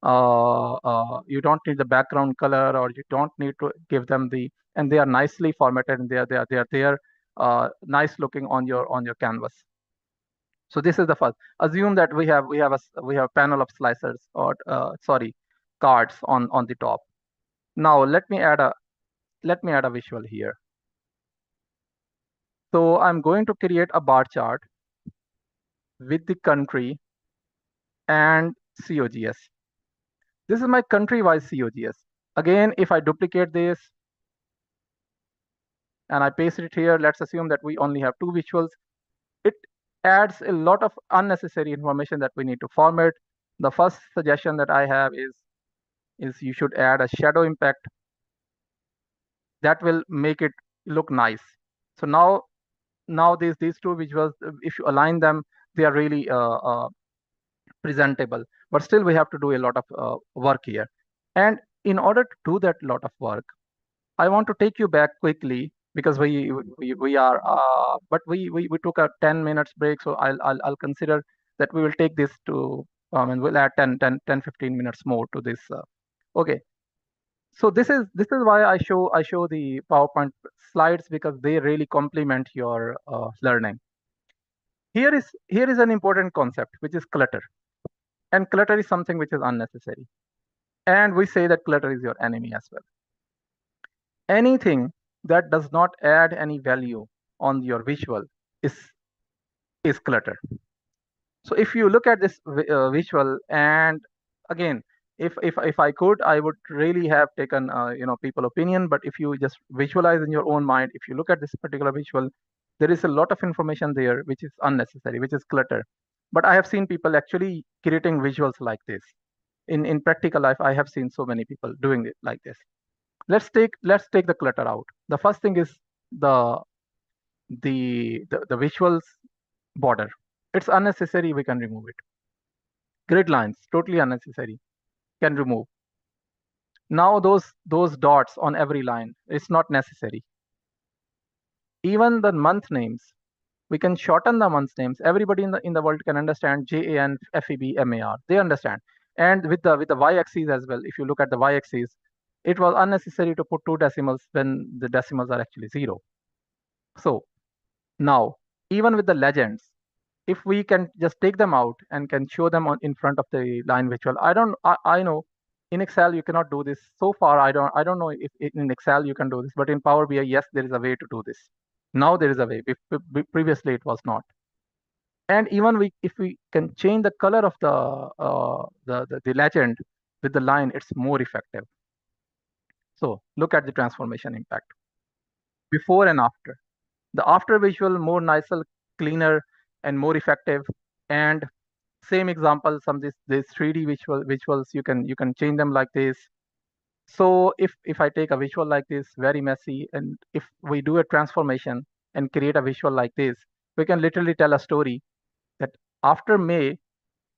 You don't need the background color, or you don't need to give them and they are nicely formatted, and they are nice looking on your canvas. So this is the first. Assume that we have a panel of slicers, or cards on the top. Now let me add a visual here. So I'm going to create a bar chart with the country and COGS. This is my country-wise COGS. Again, if I duplicate this and I paste it here, let's assume that we only have two visuals. It adds a lot of unnecessary information that we need to format. The first suggestion that I have is you should add a shadow impact. That will make it look nice. So now these two visuals, if you align them, they are really presentable. But still, we have to do a lot of work here. And in order to do that lot of work, I want to take you back quickly, because we took a 10 minutes break, so I'll consider that we will take this to and we'll add 10 15 minutes more to this. Okay. So this is why I show the PowerPoint slides, because they really complement your learning. Here is an important concept, which is clutter. And clutter is something which is unnecessary. And we say that clutter is your enemy as well. Anything that does not add any value on your visual is clutter. So if you look at this visual, and again, if I could, I would really have taken people opinion. But if you just visualize in your own mind, if you look at this particular visual, there is a lot of information there which is unnecessary, which is clutter. But I have seen people actually creating visuals like this. In practical life, I have seen so many people doing it like this. Let's take the clutter out. The first thing is the visuals border. It's unnecessary, we can remove it. Grid lines, totally unnecessary, can remove. Now those dots on every line, it's not necessary. Even the month names, we can shorten the month names. Everybody in the world can understand JAN FEBMAR. They understand. And with the y-axis as well, if you look at the y-axis, it was unnecessary to put two decimals when the decimals are actually 0. So now, even with the legends, if we can just take them out and can show them in front of the line visual, I know in Excel you cannot do this. So far, I don't know if in Excel you can do this, but in Power BI, yes, there is a way to do this. Now there is a way. Previously, it was not. And even if we can change the color of the legend with the line, it's more effective. So look at the transformation impact. Before and after. The after visual, more nicer, cleaner, and more effective. And same example, these 3D visuals, you can change them like this. So if I take a visual like this, very messy, and if we do a transformation and create a visual like this, we can literally tell a story that after May,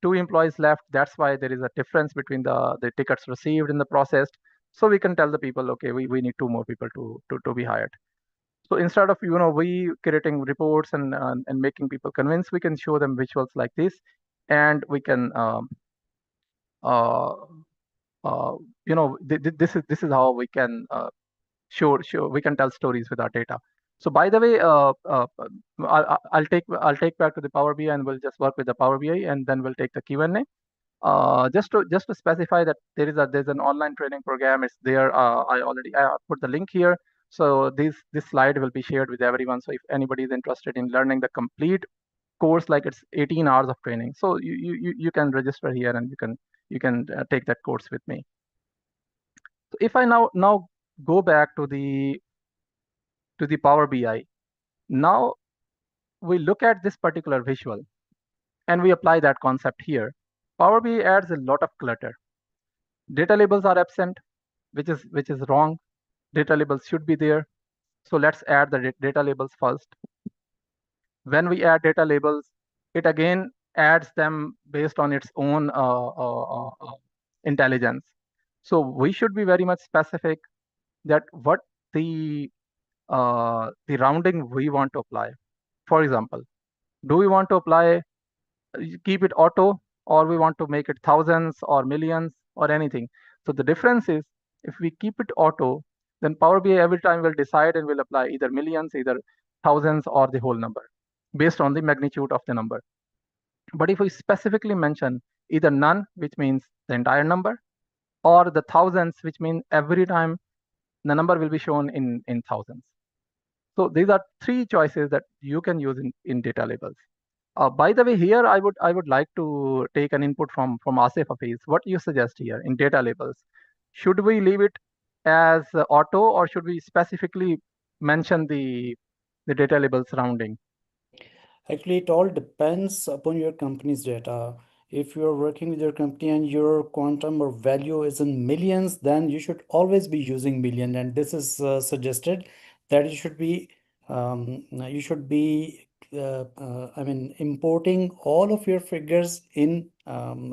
2 employees left. That's why there is a difference between the tickets received and the processed. So we can tell the people, okay, we need 2 more people to be hired. So instead of we creating reports and making people convinced, we can show them visuals like this, and we can uh, this is how we can show we can tell stories with our data. So by the way, I'll take back to the Power BI, and we'll just work with the Power BI, and then we'll take the Q&A. Just to specify that there's an online training program. It's there. I put the link here. So this slide will be shared with everyone. So if anybody is interested in learning the complete course, like it's 18 hours of training, so you can register here, and you can take that course with me. So if I now go back to the Power BI, now we look at this particular visual, and we apply that concept here. Power BI adds a lot of clutter. Data labels are absent, which is wrong. Data labels should be there. So let's add the data labels first. When we add data labels, it again adds them based on its own intelligence. So we should be very much specific that what the rounding we want to apply. For example, do we want to apply keep it auto, or we want to make it thousands or millions or anything? So the difference is, if we keep it auto, then Power BI every time will decide and will apply either millions, either thousands, or the whole number based on the magnitude of the number. But if we specifically mention either none, which means the entire number, or the thousands, which means every time the number will be shown in thousands. So these are 3 choices that you can use in data labels. By the way, here I would like to take an input from Asif Hafiz. What you suggest here in data labels? Should we leave it as auto, or should we specifically mention the data label surrounding? Actually, it all depends upon your company's data. If you're working with your company and your quantum or value is in millions, then you should always be using million. And this is suggested that you should be I mean, importing all of your figures in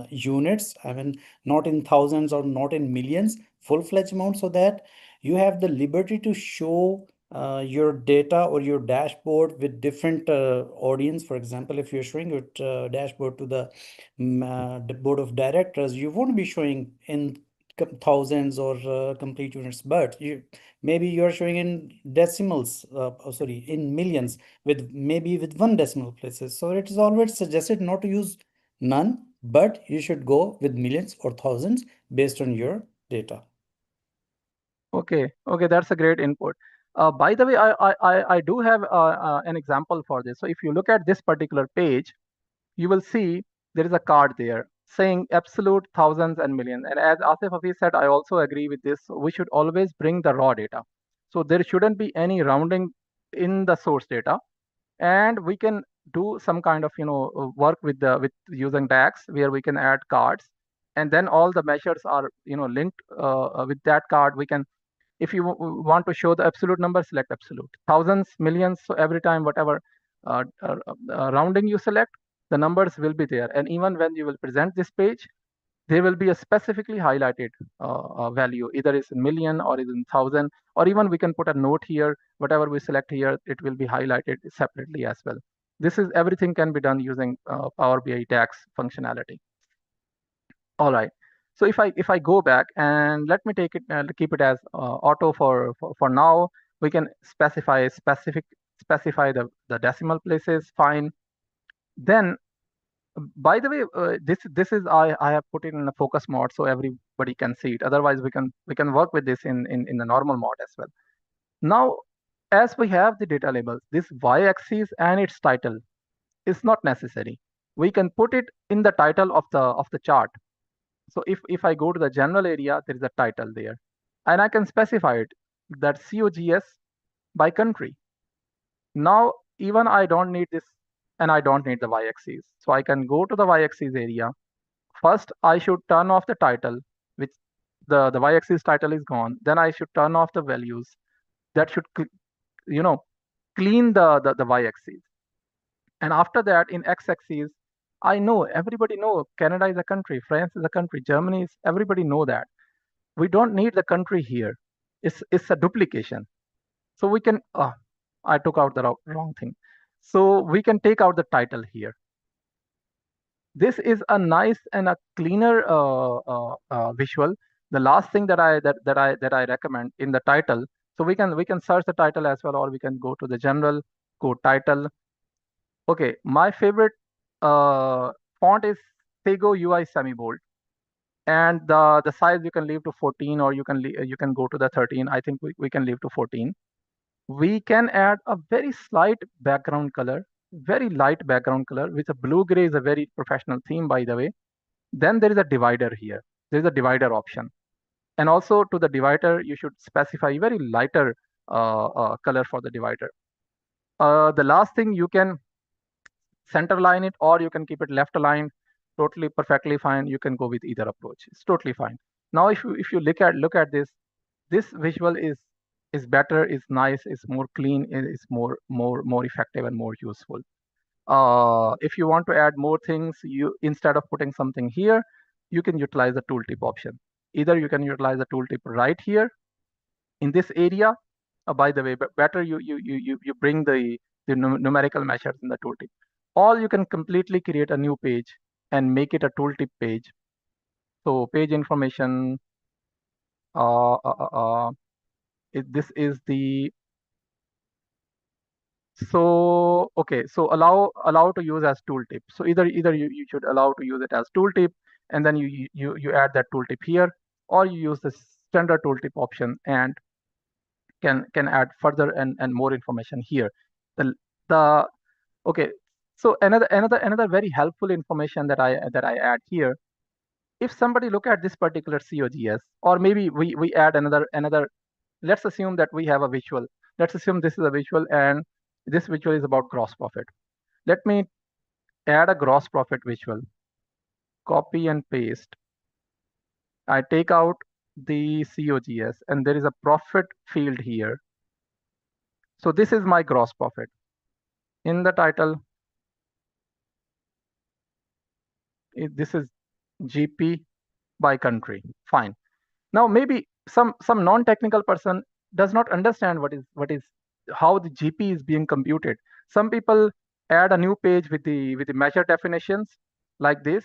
units. I mean, not in thousands or not in millions, full-fledged amount, so that you have the liberty to show your data or your dashboard with different audience. For example, if you're showing your dashboard to the board of directors, you won't be showing in thousands or complete units, but maybe you're showing in decimals, sorry, in millions, with maybe with 1 decimal places. So it is always suggested not to use none, but you should go with millions or thousands based on your data. Okay, that's a great input. By the way, I do have an example for this. So if you look at this particular page, you will see there is a card there saying absolute, thousands, and millions. And as Asif Hafiz said, I also agree with this. We should always bring the raw data. So there shouldn't be any rounding in the source data. And we can do some kind of work with using DAX, where we can add cards, and then all the measures are linked with that card. We can, if you want to show the absolute number, select absolute, thousands, millions. So every time whatever rounding you select, the numbers will be there. And even when you will present this page, there will be a specifically highlighted value, either is in million or is in thousand, or even we can put a note here. Whatever we select here, it will be highlighted separately as well. This is everything can be done using Power BI DAX functionality. All right. So if I go back and let me take it keep it as auto for now. We can specify the decimal places. Fine. Then, by the way, this is I have put it in a focus mode so everybody can see it. Otherwise, we can work with this in the normal mode as well. Now, as we have the data labels, this y-axis and its title is not necessary. We can put it in the title of the chart. So if I go to the general area, there is a title there, and I can specify it that COGS by country. Now, even I don't need this, and I don't need the y-axis. So I can go to the y-axis area. First, I should turn off the title, which the y-axis title is gone, then I should turn off the values. That should, clean the y-axis. And after that, in x-axis, I know, everybody know Canada is a country, France is a country, Germany is, everybody know that. We don't need the country here. It's a duplication. So we can, I took out the wrong thing. So we can take out the title here. This is a nice and a cleaner visual. The last thing that I recommend in the title. So we can search the title as well, or we can go to the general, go title. Okay, my favorite font is Tego UI semi bold, and the size you can leave to 14, or you can go to the 13. I think we can leave to 14. We can add a very slight background color, very light background color, which a blue gray is a very professional theme, by the way. Then there is a divider here. There is a divider option. And also to the divider, you should specify very lighter color for the divider. The last thing, you can center line it, or you can keep it left aligned, totally perfectly fine. You can go with either approach. It's totally fine. Now, if you look at this visual is better, is nice, is more clean, is more effective and more useful. If you want to add more things, you, instead of putting something here, you can utilize the tooltip option. Either you can utilize the tooltip right here in this area. By the way, but better you bring the numerical measures in the tooltip, or you can completely create a new page and make it a tooltip page. So page information, this is the, so okay, so allow to use as tooltip. So either you should allow to use it as tooltip, and then you add that tooltip here, or you use the standard tooltip option and can add further and more information here. Okay, so another very helpful information that I add here. If somebody look at this particular COGS, or maybe we add another, let's assume that we have a visual. Let's assume this is a visual, and this visual is about gross profit. Let me add a gross profit visual. Copy and paste. I take out the COGS, and there is a profit field here. So this is my gross profit. In the title, this is GP by country. Fine. Now maybe some non-technical person does not understand what is how the GP is being computed. Some people add a new page with the measure definitions like this.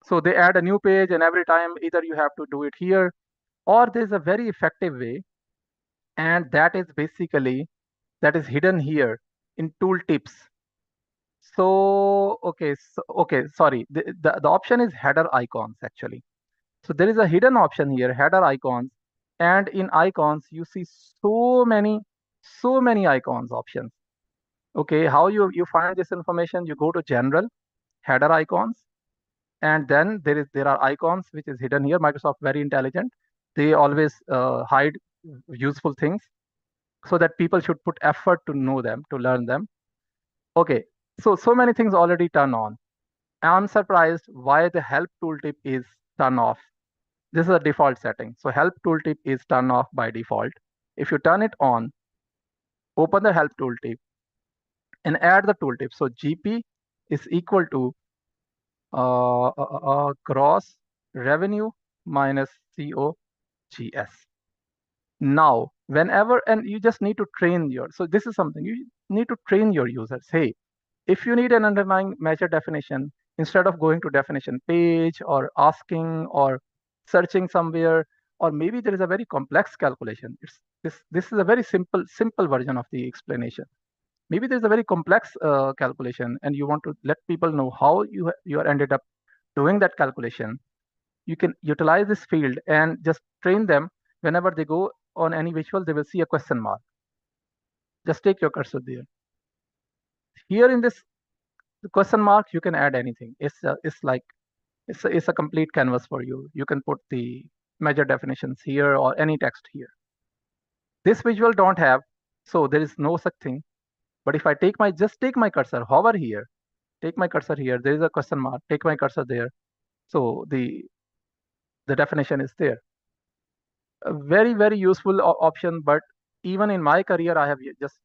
So they add a new page, and every time either you have to do it here, or there's a very effective way, and that is basically hidden here in tooltips. So okay, sorry, the option is header icons actually. So there is a hidden option here, header icons, and in icons you see so many icons options. Okay, how you find this information? You go to general, header icons, and then there are icons which is hidden here. Microsoft very intelligent. They always hide useful things so that people should put effort to know them, to learn them. Okay, so many things already turn on. I'm surprised why the help tooltip is turned off. This is a default setting. So help tooltip is turned off by default. If you turn it on, open the help tooltip and add the tooltip. So GP is equal to gross revenue minus COGS. Now, whenever, and you just need to train so this is something you need to train your users. Hey, if you need an underlying measure definition, instead of going to definition page or asking or searching somewhere, or maybe there is a very complex calculation. This is a very simple version of the explanation. Maybe there's a very complex calculation, and you want to let people know how you are ended up doing that calculation. You can utilize this field and just train them. Whenever they go on any visual, they will see a question mark. Just take your cursor there. Here in this question mark, you can add anything. It's a complete canvas for you. You can put the measure definitions here or any text here. This visual don't have, so there is no such thing. But if I just take my cursor, hover here, take my cursor here, there is a question mark, take my cursor there. So the definition is there. A very, very useful option, but even in my career, I have just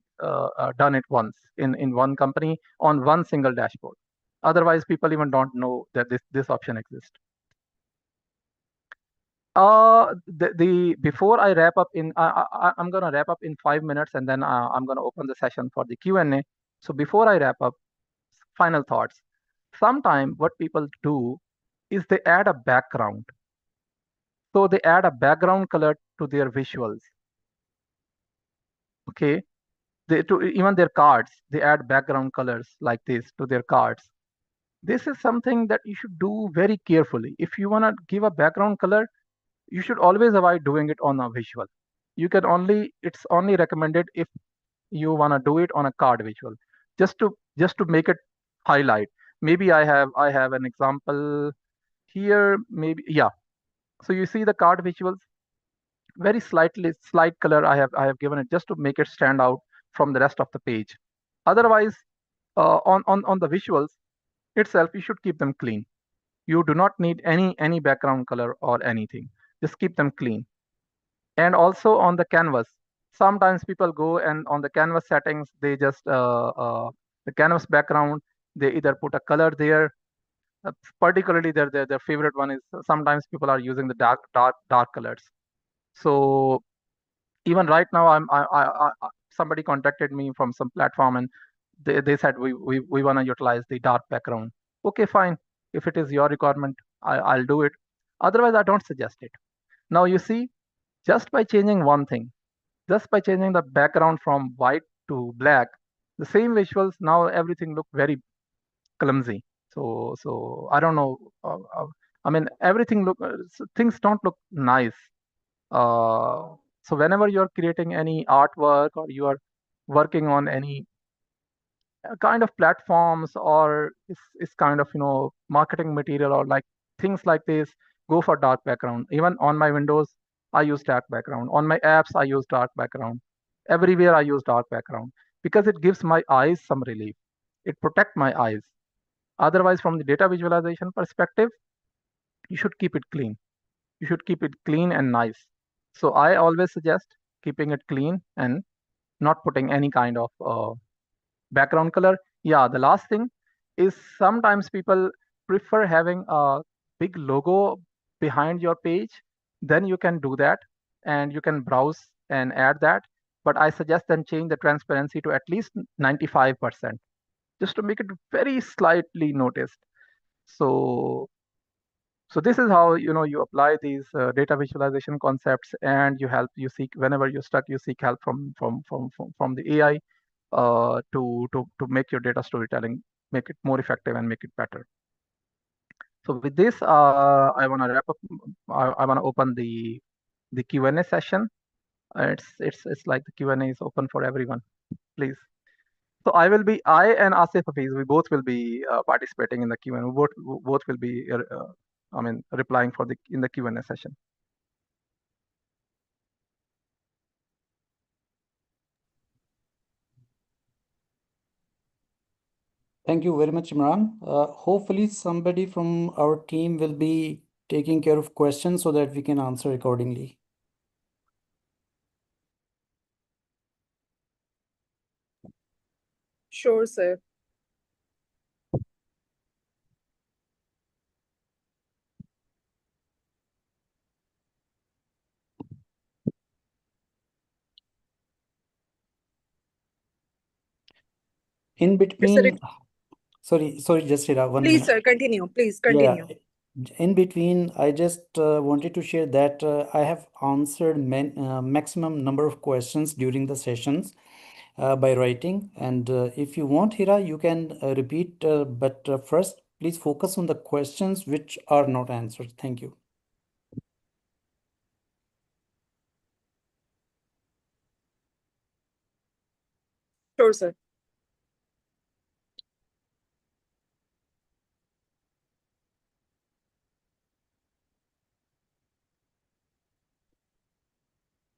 done it once in one company on one single dashboard. Otherwise, people even don't know that this option exists. Before I wrap up I'm gonna wrap up in 5 minutes, and then I'm gonna open the session for the Q&A. So before I wrap up, final thoughts. Sometimes what people do is they add a background. So they add a background color to their visuals. Okay, even their cards, they add background colors like this to their cards. This is something that you should do very carefully. If you want to give a background color, you should always avoid doing it on a visual. It's only recommended if you want to do it on a card visual, just to make it highlight. Maybe I have an example here, maybe, yeah. So you see the card visuals, very slight color I have given it just to make it stand out from the rest of the page. Otherwise, on the visuals itself, you should keep them clean. You do not need any background color or anything. Just keep them clean. And also on the canvas, sometimes people go and on the canvas settings, they just the canvas background, they either put a color there. Particularly their favorite one is sometimes people are using the dark colors. So even right now, somebody contacted me from some platform, and they said we want to utilize the dark background. Okay, fine. If it is your requirement, I'll do it. Otherwise, I don't suggest it. Now you see, just by changing one thing, just by changing the background from white to black, the same visuals, now everything look very clumsy. So I don't know. I mean, everything things don't look nice. So whenever you're creating any artwork or you are working on any kind of platforms or is kind of marketing material or like things like this, go for dark background. Even on my Windows, I use dark background. On my apps, I use dark background. Everywhere I use dark background because it gives my eyes some relief. It protects my eyes. Otherwise, from the data visualization perspective, you should keep it clean. You should keep it clean and nice. So I always suggest keeping it clean and not putting any kind of background color. Yeah, the last thing is sometimes people prefer having a big logo behind your page. Then you can do that and you can browse and add that. But I suggest then change the transparency to at least 95%, just to make it very slightly noticed. So this is how you apply these data visualization concepts, and you seek whenever you're stuck, you seek help from the AI to make your data storytelling, make it more effective and make it better. So with this, I want to wrap up. I want to open the Q&A session. It's like the Q&A is open for everyone, please. So I and Asif Hafiz, we both will be participating in the Q&A. We both will be replying in the Q&A session. Thank you very much, Imran. Hopefully somebody from our team will be taking care of questions so that we can answer accordingly. Sure, sir. In Yes, sir. between, sorry, Jasira, 1 Please, minute. sir, continue. Please Yeah, continue. in between, I just wanted to share that I have answered maximum number of questions during the sessions by writing. And if you want, Hira, you can repeat, but first, please focus on the questions which are not answered. Thank you. Sure, sir.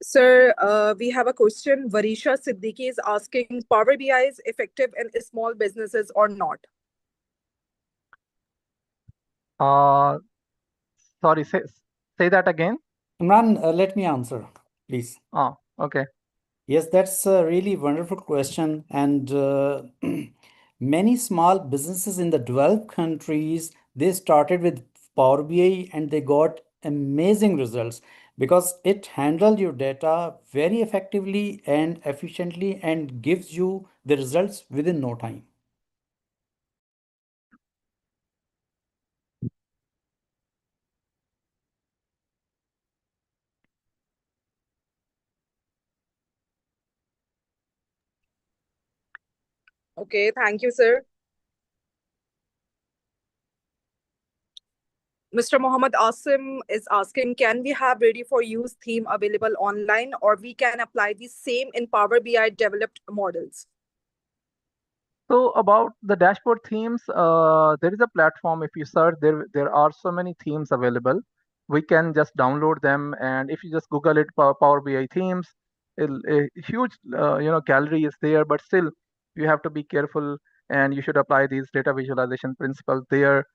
Sir, we have a question. Varisha Siddiqui is asking, Power BI is effective in small businesses or not? Sorry, say that again. Imran, let me answer, please. Oh, okay. Yes, that's a really wonderful question. And many small businesses in the developed countries, they started with Power BI and they got amazing results because it handles your data very effectively and efficiently and gives you the results within no time. Okay, thank you, sir. Mr. Mohammed Asim is asking, can we have ready for use theme available online, or we can apply the same in Power BI developed models? So about the dashboard themes, there is a platform. If you search, there are so many themes available. We can just download them, and if you just Google it, Power BI themes, a huge gallery is there. But still, you have to be careful, and you should apply these data visualization principles there.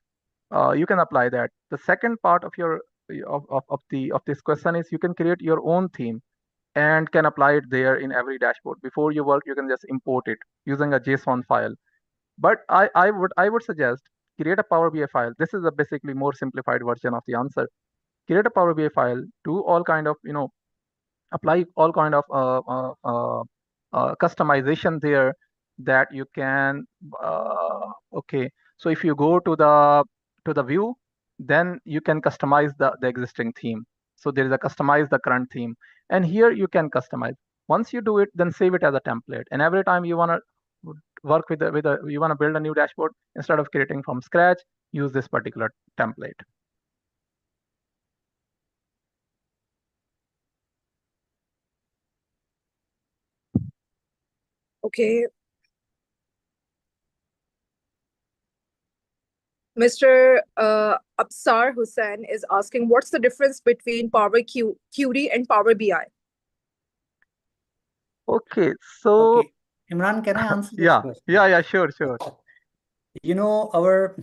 You can apply that. The second part of your of this question is you can create your own theme and can apply it there in every dashboard. Before you work, you can just import it using a JSON file. But I would suggest create a Power BI file. This is a basically more simplified version of the answer. Create a Power BI file, do all kind of apply all kind of customization there that you can. Okay, so if you go to the view, then you can customize the existing theme. So there is a customize the current theme, and here you can customize. Once you do it, then save it as a template. And every time you want to work with you want to build a new dashboard, instead of creating from scratch, use this particular template. Okay. Mr. Absar Hussain is asking, what's the difference between Power Query and Power BI? Okay, so Okay, Imran, can I answer this yeah, question? sure. You know, our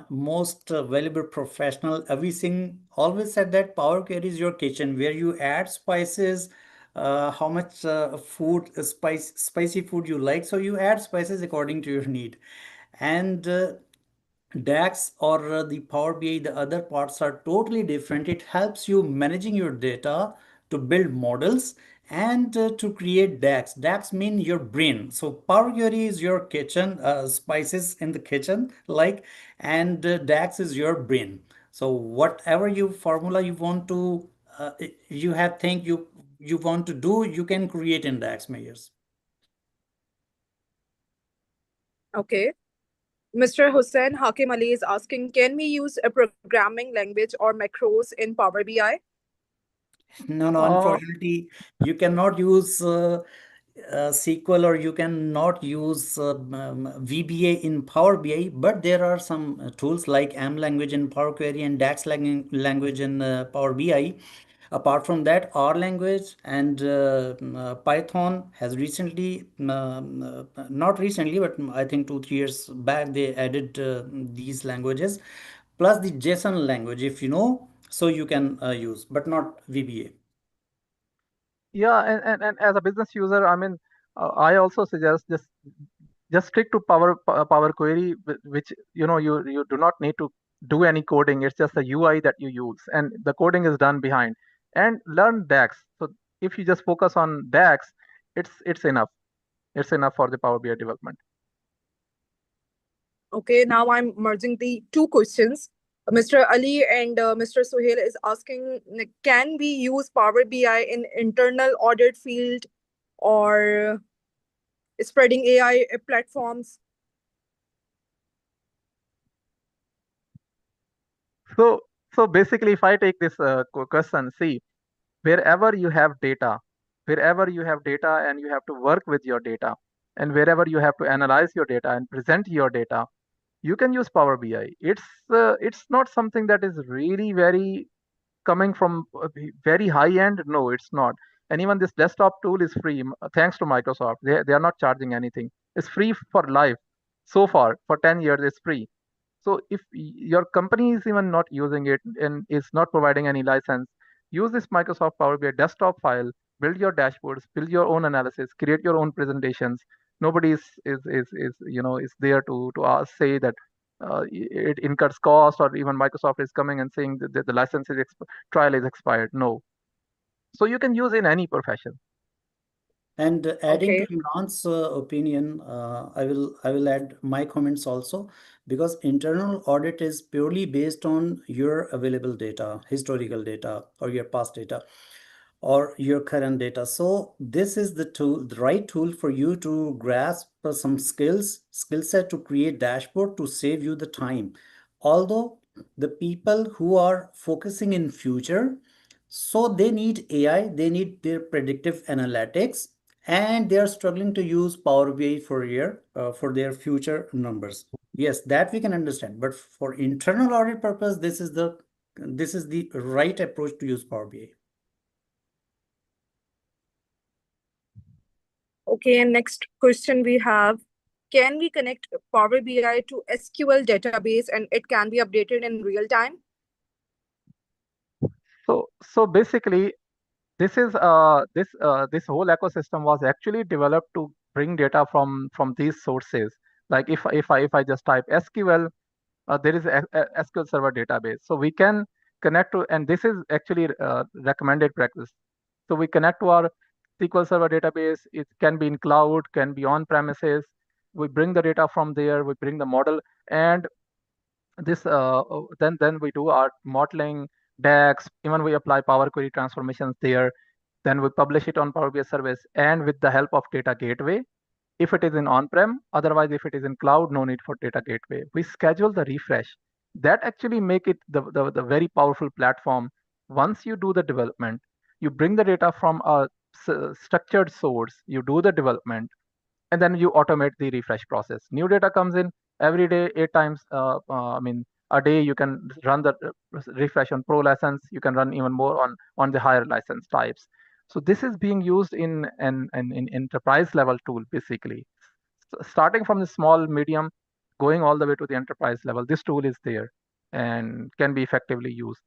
most valuable professional, Avi Singh, always said that Power Query is your kitchen where you add spices, how much spicy food you like. So you add spices according to your need. And DAX or the Power BI, the other parts are totally different. It helps you managing your data to build models and to create DAX. DAX mean your brain. So Power Query is your kitchen, spices in the kitchen, like, and DAX is your brain. So whatever you formula you want to, you have think you want to do, you can create in DAX measures. Okay. Mr. Hussain Hakim Ali is asking, can we use a programming language or macros in Power BI? No, unfortunately, you cannot use SQL or you cannot use VBA in Power BI, but there are some tools like M language in Power Query and DAX language in Power BI. Apart from that, R language and Python has recently, not recently, but I think 2 3 years back, they added these languages, plus the JSON language, if you know, so you can use, but not VBA. Yeah, and as a business user, I mean, I also suggest just stick to Power Query, which you do not need to do any coding. It's just the UI that you use, and the coding is done behind. And learn DAX. So if you just focus on DAX, it's enough. It's enough for the Power BI development. Okay, now I'm merging the two questions. Mr. Ali and Mr. Sohail is asking, can we use Power BI in internal audit field or spreading AI platforms? So basically, if I take this question, see, wherever you have data, and you have to work with your data, and wherever you have to analyze your data and present your data, you can use Power BI. It's not something that is really very coming from very high end. No, it's not. And even this desktop tool is free, thanks to Microsoft. They are not charging anything. It's free for life. So far, for 10 years, it's free. So if your company is even not using it and is not providing any license, use this Microsoft Power BI desktop file, build your dashboards, build your own analysis, create your own presentations. Nobody is there to say that it incurs cost, or even Microsoft is coming and saying that the license trial is expired. No. So you can use in any profession. And adding to Okay. Imran's opinion, I will add my comments also, because internal audit is purely based on your available data, historical data, or your past data, or your current data. So this is the tool, the right tool for you to grasp some skill set to create dashboard to save you the time. Although the people who are focusing in future, so they need AI, they need their predictive analytics, and they are struggling to use Power BI for their future numbers. Yes, that we can understand. But for internal audit purpose, this is the right approach to use Power BI. Okay, and next question we have, can we connect Power BI to SQL database and it can be updated in real time? So basically, this whole ecosystem was actually developed to bring data from these sources. Like if I just type SQL, there is a SQL Server database, so we can connect to, and this is actually recommended practice. So we connect to our SQL Server database. It can be in cloud, can be on premises. We bring the data from there. We bring the model, and this then we do our modeling, DAX. Even we apply Power Query transformations there. Then we publish it on Power BI service, and with the help of data gateway, if it is in on-prem, otherwise if it is in cloud, no need for data gateway. We schedule the refresh. That actually make it the very powerful platform. Once you do the development, you bring the data from a structured source, you do the development, and then you automate the refresh process. New data comes in every day, 8 times. A day you can run the refresh on pro license. You can run even more on the higher license types. So this is being used in an enterprise level tool, basically. Starting from the small, medium, going all the way to the enterprise level, this tool is there and can be effectively used.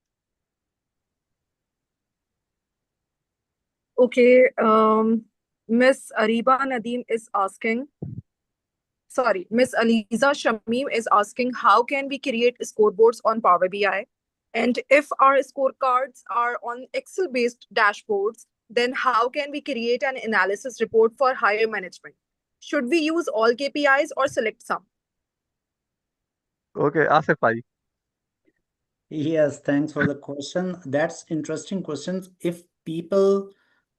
Okay, Miss Ariba Nadeem is asking, sorry, Miss Aliza Shamim is asking, how can we create scoreboards on Power BI? And if our scorecards are on Excel-based dashboards, then how can we create an analysis report for higher management? Should we use all KPIs or select some? Okay, Asif bhai. Yes, thanks for the question. That's interesting questions. If people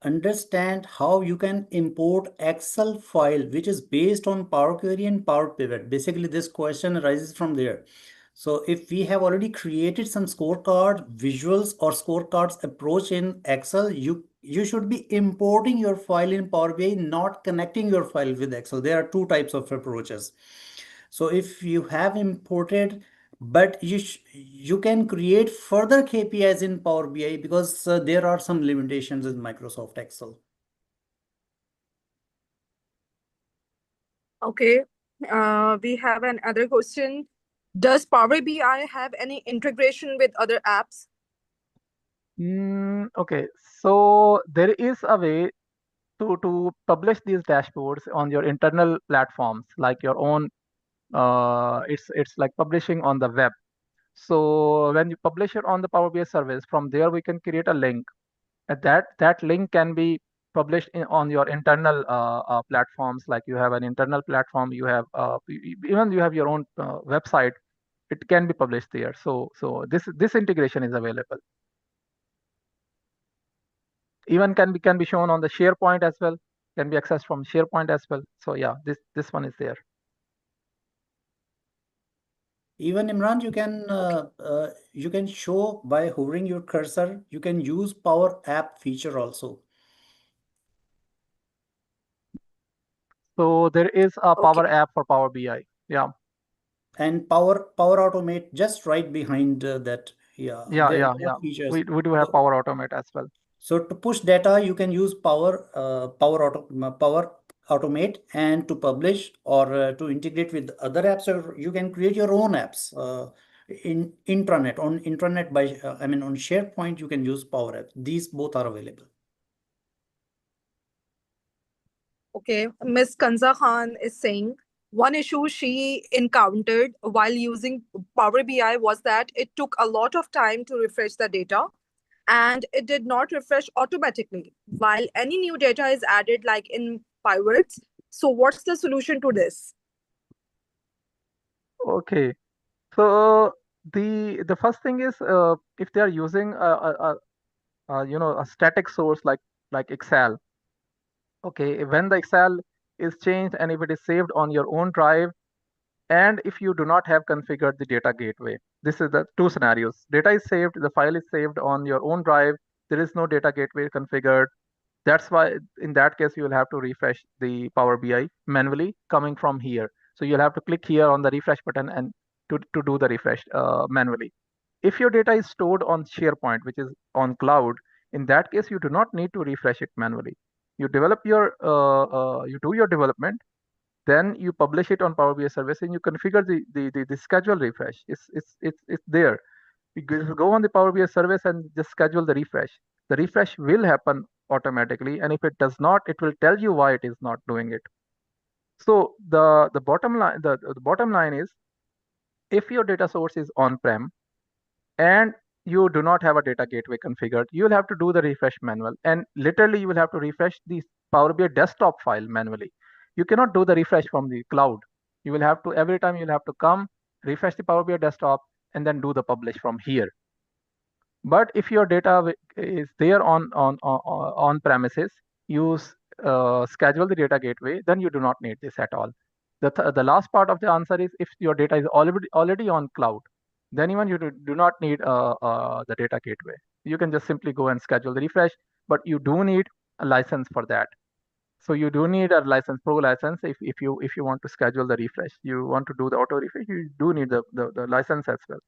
understand how you can import Excel file, which is based on Power Query and Power Pivot, basically this question arises from there. So if we have already created some scorecard visuals or scorecards approach in Excel, you should be importing your file in Power BI, not connecting your file with Excel. There are two types of approaches. So if you have imported, but you can create further KPIs in Power BI, because there are some limitations in Microsoft Excel. Okay, we have another question. Does Power BI have any integration with other apps? Okay, so there is a way to publish these dashboards on your internal platforms, like your own. It's like publishing on the web. So when you publish it on the Power BI service, from there we can create a link. And that link can be published on your internal platforms. Like you have an internal platform, you have even you have your own website. It can be published there. So this integration is available. Even can be shown on the SharePoint as well. Can be accessed from SharePoint as well. So yeah, this one is there. Even Imran, you can show by hovering your cursor. You can use Power App feature also. So there is a Okay. Power App for Power BI. Yeah. And Power Automate just right behind that. Yeah. Yeah, There yeah, are yeah. features. We do have Power Automate as well. So to push data, you can use Power automate and to publish or to integrate with other apps, or you can create your own apps in intranet. On intranet by I mean on SharePoint, you can use Power Apps. These both are available. Okay, Ms. Kanza Khan is saying one issue she encountered while using Power BI was that it took a lot of time to refresh the data and it did not refresh automatically while any new data is added like in pivots. So what's the solution to this? Okay. So the first thing is if they are using a static source like Excel. Okay, when the Excel is changed and if it is saved on your own drive, and if you do not have configured the data gateway, this is the two scenarios. Data is saved, the file is saved on your own drive, there is no data gateway configured. That's why in that case, you will have to refresh the Power BI manually coming from here. So you'll have to click here on the refresh button and to do the refresh manually. If your data is stored on SharePoint, which is on cloud, in that case, you do not need to refresh it manually. You develop you do your development, then you publish it on Power BI service and you configure the schedule refresh. It's there. You go on the Power BI service and just schedule the refresh. The refresh will happen automatically, and if it does not, it will tell you why it is not doing it. So the bottom line is, if your data source is on-prem and you do not have a data gateway configured, you will have to do the refresh manual, and literally you will have to refresh the Power BI desktop file manually. You cannot do the refresh from the cloud. You will have to, every time you'll have to come, refresh the Power BI desktop, and then do the publish from here. But if your data is there on premises, you schedule the data gateway, then you do not need this at all. The last part of the answer is, if your data is already on cloud, then even you do not need the data gateway. You can just simply go and schedule the refresh, but you do need a license for that. So you do need a license, pro license, if you want to schedule the refresh. You want to do the auto refresh, you do need the license as well.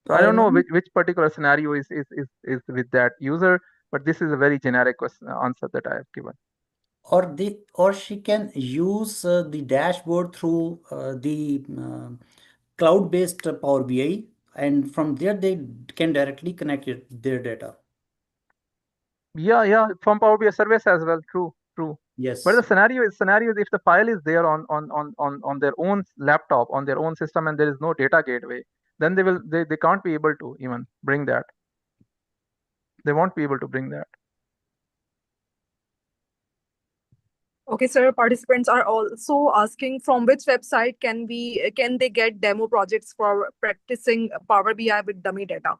So I don't know which particular scenario is with that user, but this is a very generic answer that I have given. Or she can use the dashboard through the cloud-based Power BI, and from there they can directly connect their data. Yeah, from Power BI service as well. True. Yes. But the scenario is if the file is there on their own laptop, on their own system, and there is no data gateway, then they can't be able to even bring that. They won't be able to bring that. Okay, sir. Participants are also asking from which website can they get demo projects for practicing Power BI with dummy data?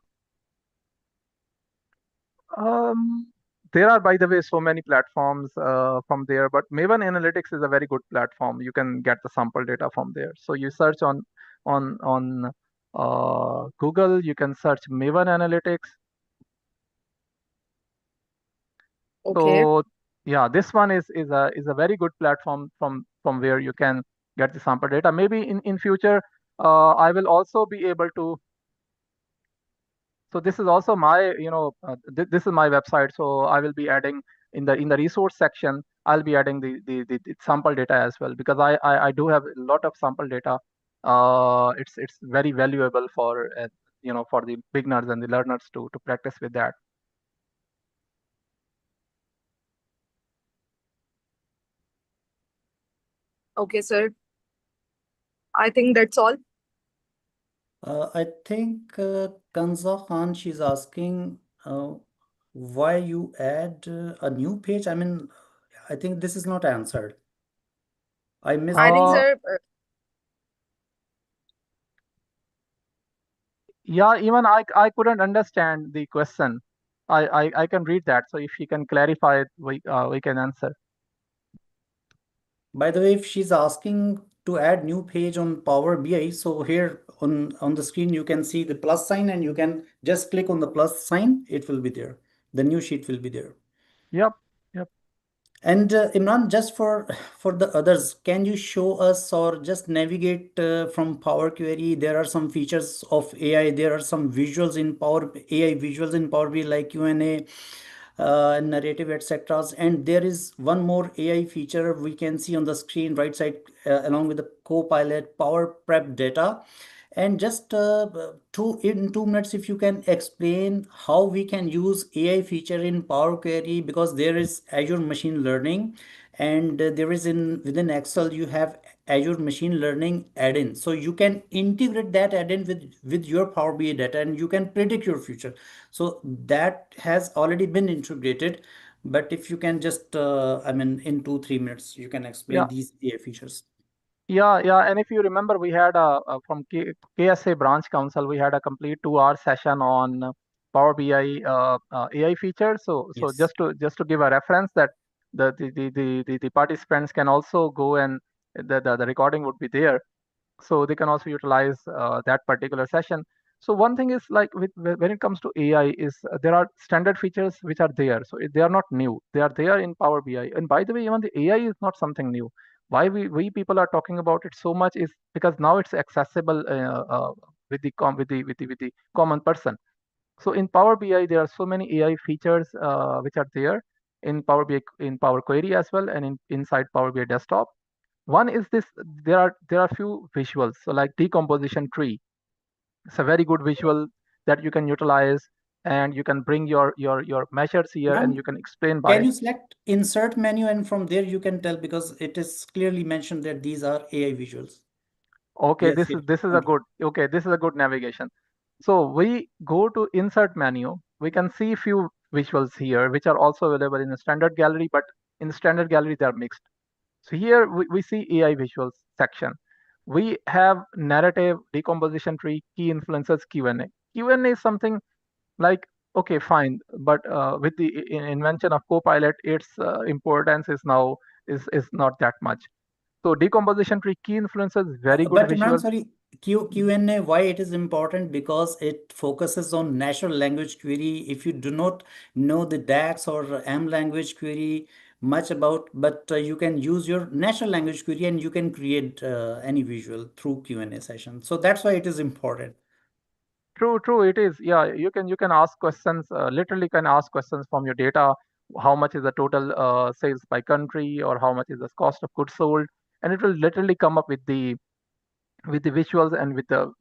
There are, by the way, so many platforms from there, but Maven Analytics is a very good platform. You can get the sample data from there. So you search on Google, you can search Maven Analytics. Okay. So yeah, this one is a very good platform from where you can get the sample data. Maybe in future, I will also be able to. So this is also my, this is my website. So I will be adding in the resource section, I'll be adding the sample data as well, because I do have a lot of sample data. It's very valuable for for the beginners and the learners to practice with that. Okay, sir. I think that's all. I think Kanza Khan, she's asking why you add a new page. I mean, I think this is not answered. I missed. I think, sir. Yeah, even I couldn't understand the question. I can read that. So if you can clarify it, we can answer. By the way, if she's asking to add new page on Power BI, so here on the screen you can see the plus sign, and you can just click on the plus sign. It will be there. The new sheet will be there. Yep. And Imran, just for the others, can you show us or just navigate from Power Query? There are some features of AI. There are some visuals in AI visuals in Power BI like Q&A, narrative, etc. And there is one more AI feature we can see on the screen right side, along with the Copilot Power Prep data. And just in 2 minutes, if you can explain how we can use AI feature in Power Query, because there is Azure Machine Learning, and there is within Excel you have Azure Machine Learning add-in. So you can integrate that add-in with your Power BI data, and you can predict your future. So that has already been integrated. But if you can just, in 2-3 minutes, you can explain Yeah. these AI features. Yeah, and if you remember, we had from KSA Branch Council, we had a complete 2-hour session on Power BI AI features. So Yes. just to give a reference, that the participants can also go, and the recording would be there, so they can also utilize that particular session. So one thing is, like, when it comes to AI, is there are standard features which are there, so they are not new. They are there in Power BI. And by the way, even the AI is not something new. Why we people are talking about it so much is because now it's accessible with the common person. So in Power BI, there are so many AI features which are there in Power BI, in Power Query as well, and inside Power BI Desktop. One is this: there are few visuals. So like decomposition tree, it's a very good visual that you can utilize, and you can bring your measures here, and Ma'am, you can explain can by. you select insert menu, and from there you can tell, because it is clearly mentioned that these are AI visuals. Okay, Yes, this it is this is a control. good okay this is a good navigation. So we go to insert menu. We can see few visuals here which are also available in the standard gallery, but in the standard gallery they are mixed. So here we see AI visuals section. We have narrative, decomposition tree, key influencers, Q&A. Q&A is something like, okay, fine, but with the invention of Copilot, its importance is now is not that much. So decomposition tree, key influencers, very good But Imran, visual. sorry, Q&A, why it is important? Because it focuses on natural language query. If you do not know the DAX or M language query much about, but you can use your natural language query, and you can create any visual through Q&A session. So that's why it is important. True, it is. Yeah, you can ask questions, literally can ask questions from your data. How much is the total sales by country, or how much is the cost of goods sold? And it will literally come up with the visuals, and with the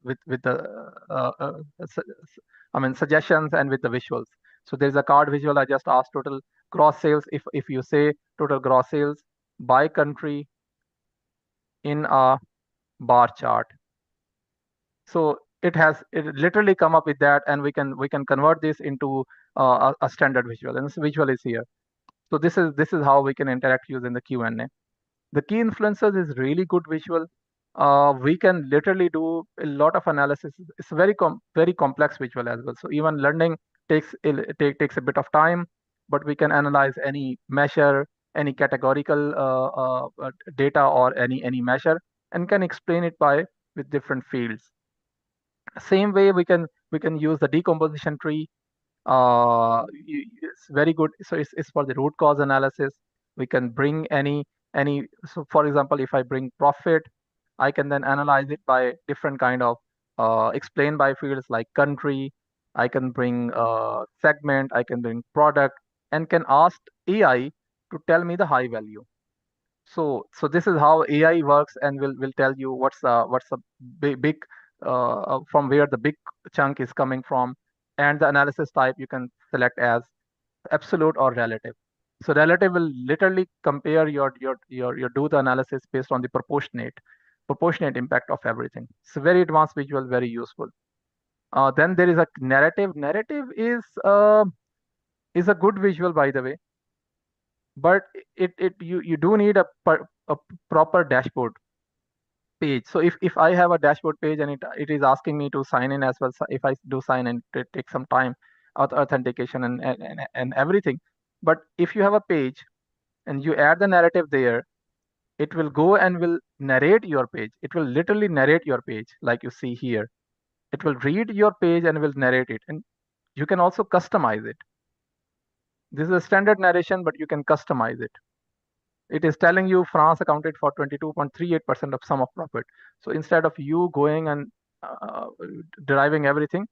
suggestions, and with the visuals. So there's a card visual. I just asked total gross sales. If you say total gross sales by country in a bar chart, so it literally come up with that, and we can convert this into a standard visual, and this visual is here. So this is how we can interact using the Q&A. The key influencers is really good visual. We can literally do a lot of analysis. It's very complex visual as well. So even learning takes takes a bit of time, but we can analyze any measure, any categorical data, or any measure, and can explain it by with different fields. Same way we can use the decomposition tree. It's very good. So it's for the root cause analysis. We can bring any. So for example, if I bring profit, I can then analyze it by different kind of explain by fields like country. I can bring segment. I can bring product, and can ask AI to tell me the high value. So this is how AI works, and will tell you what's the big from where the big chunk is coming from. And the analysis type you can select as absolute or relative. So relative will literally compare your do the analysis based on the proportionate impact of everything. It's a very advanced visual, very useful. Then there is a narrative. Narrative is a good visual, by the way, but you do need a proper dashboard page. So if I have a dashboard page, and it is asking me to sign in as well, so if I do sign in, it takes some time, authentication and everything. But if you have a page and you add the narrative there, it will go and will narrate your page. It will literally narrate your page, like you see here. It will read your page and will narrate it, and you can also customize it. This is a standard narration, but you can customize it. It is telling you France accounted for 22.38% of sum of profit. So instead of you going and deriving everything,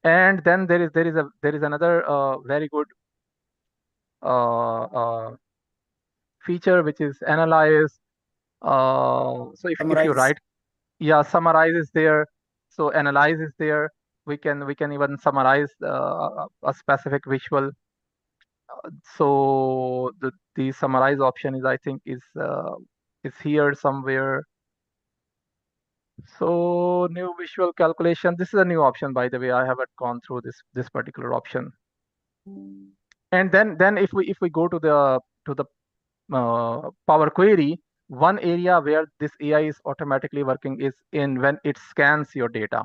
and then there is another very good feature, which is analyze. So if you Summarize. write, yeah, summarize is there. So analyze is there. We can even summarize a specific visual. So the summarize option is, I think, is here somewhere. So new visual calculation. This is a new option, by the way. I haven't gone through this particular option. And then if we go to the Power Query, one area where this AI is automatically working is in when it scans your data.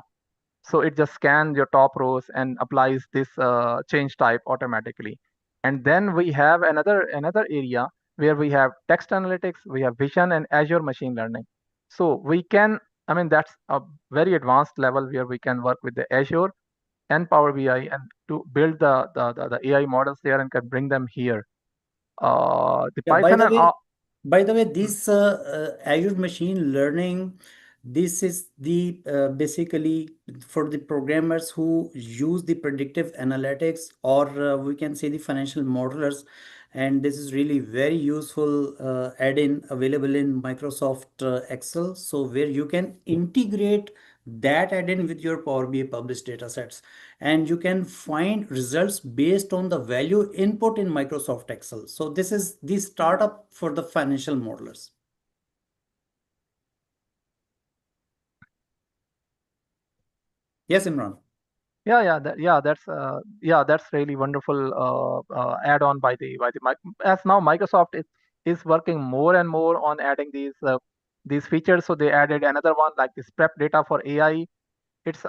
So it just scans your top rows and applies this change type automatically. And then we have another area where we have text analytics, we have vision, and Azure machine learning. So we can, I mean, that's a very advanced level where we can work with the Azure and Power BI and to build the AI models there and can bring them here. The Yeah, Python and by the way, this Azure Machine Learning, this is the basically for the programmers who use the predictive analytics, or we can say the financial modelers. And this is really very useful add-in available in Microsoft Excel. So where you can integrate that add-in with your Power BI published data sets, and you can find results based on the value input in Microsoft Excel. So this is the startup for the financial modelers. Yes, Imran. That's really wonderful add-on by the as now Microsoft is working more and more on adding these features. So they added another one like this prep data for AI. It's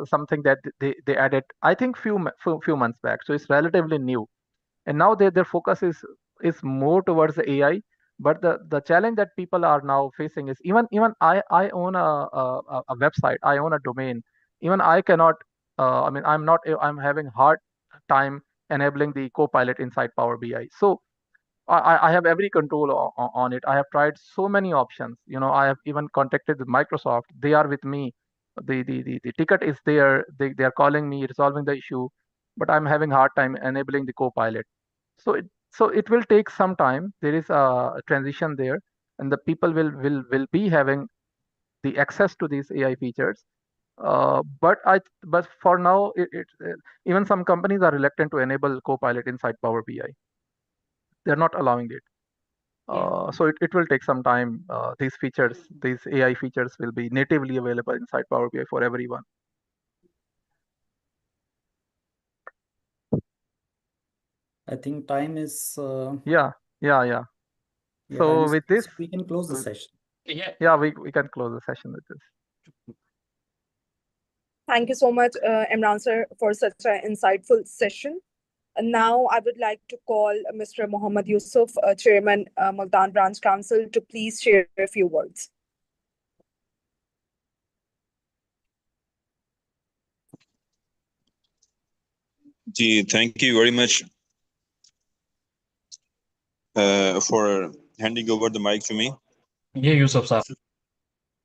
something that they added, I think, few months back. So it's relatively new, and now their focus is more towards the AI. But the challenge that people are now facing is even I own a website, I own a domain. Even I cannot. I mean, I'm having hard time enabling the Copilot inside Power BI. So I have every control on it. I have tried so many options. I have even contacted with Microsoft. They are with me. The ticket is there. They are calling me, resolving the issue, but I'm having hard time enabling the Copilot. So it will take some time. There is a transition there, and the people will be having the access to these AI features. But for now, even some companies are reluctant to enable Copilot inside Power BI. They're not allowing it. So it will take some time. These AI features will be natively available inside Power BI for everyone. I think time is Yeah. So with this, we can close the session. yeah, we can close the session with this. Thank you so much, Imran sir, for such an insightful session. And now I would like to call Mr. Mohammad Yusuf, Chairman, Multan Branch Council, to please share a few words. Thank you very much for handing over the mic to me. Yeah, Yusuf sir.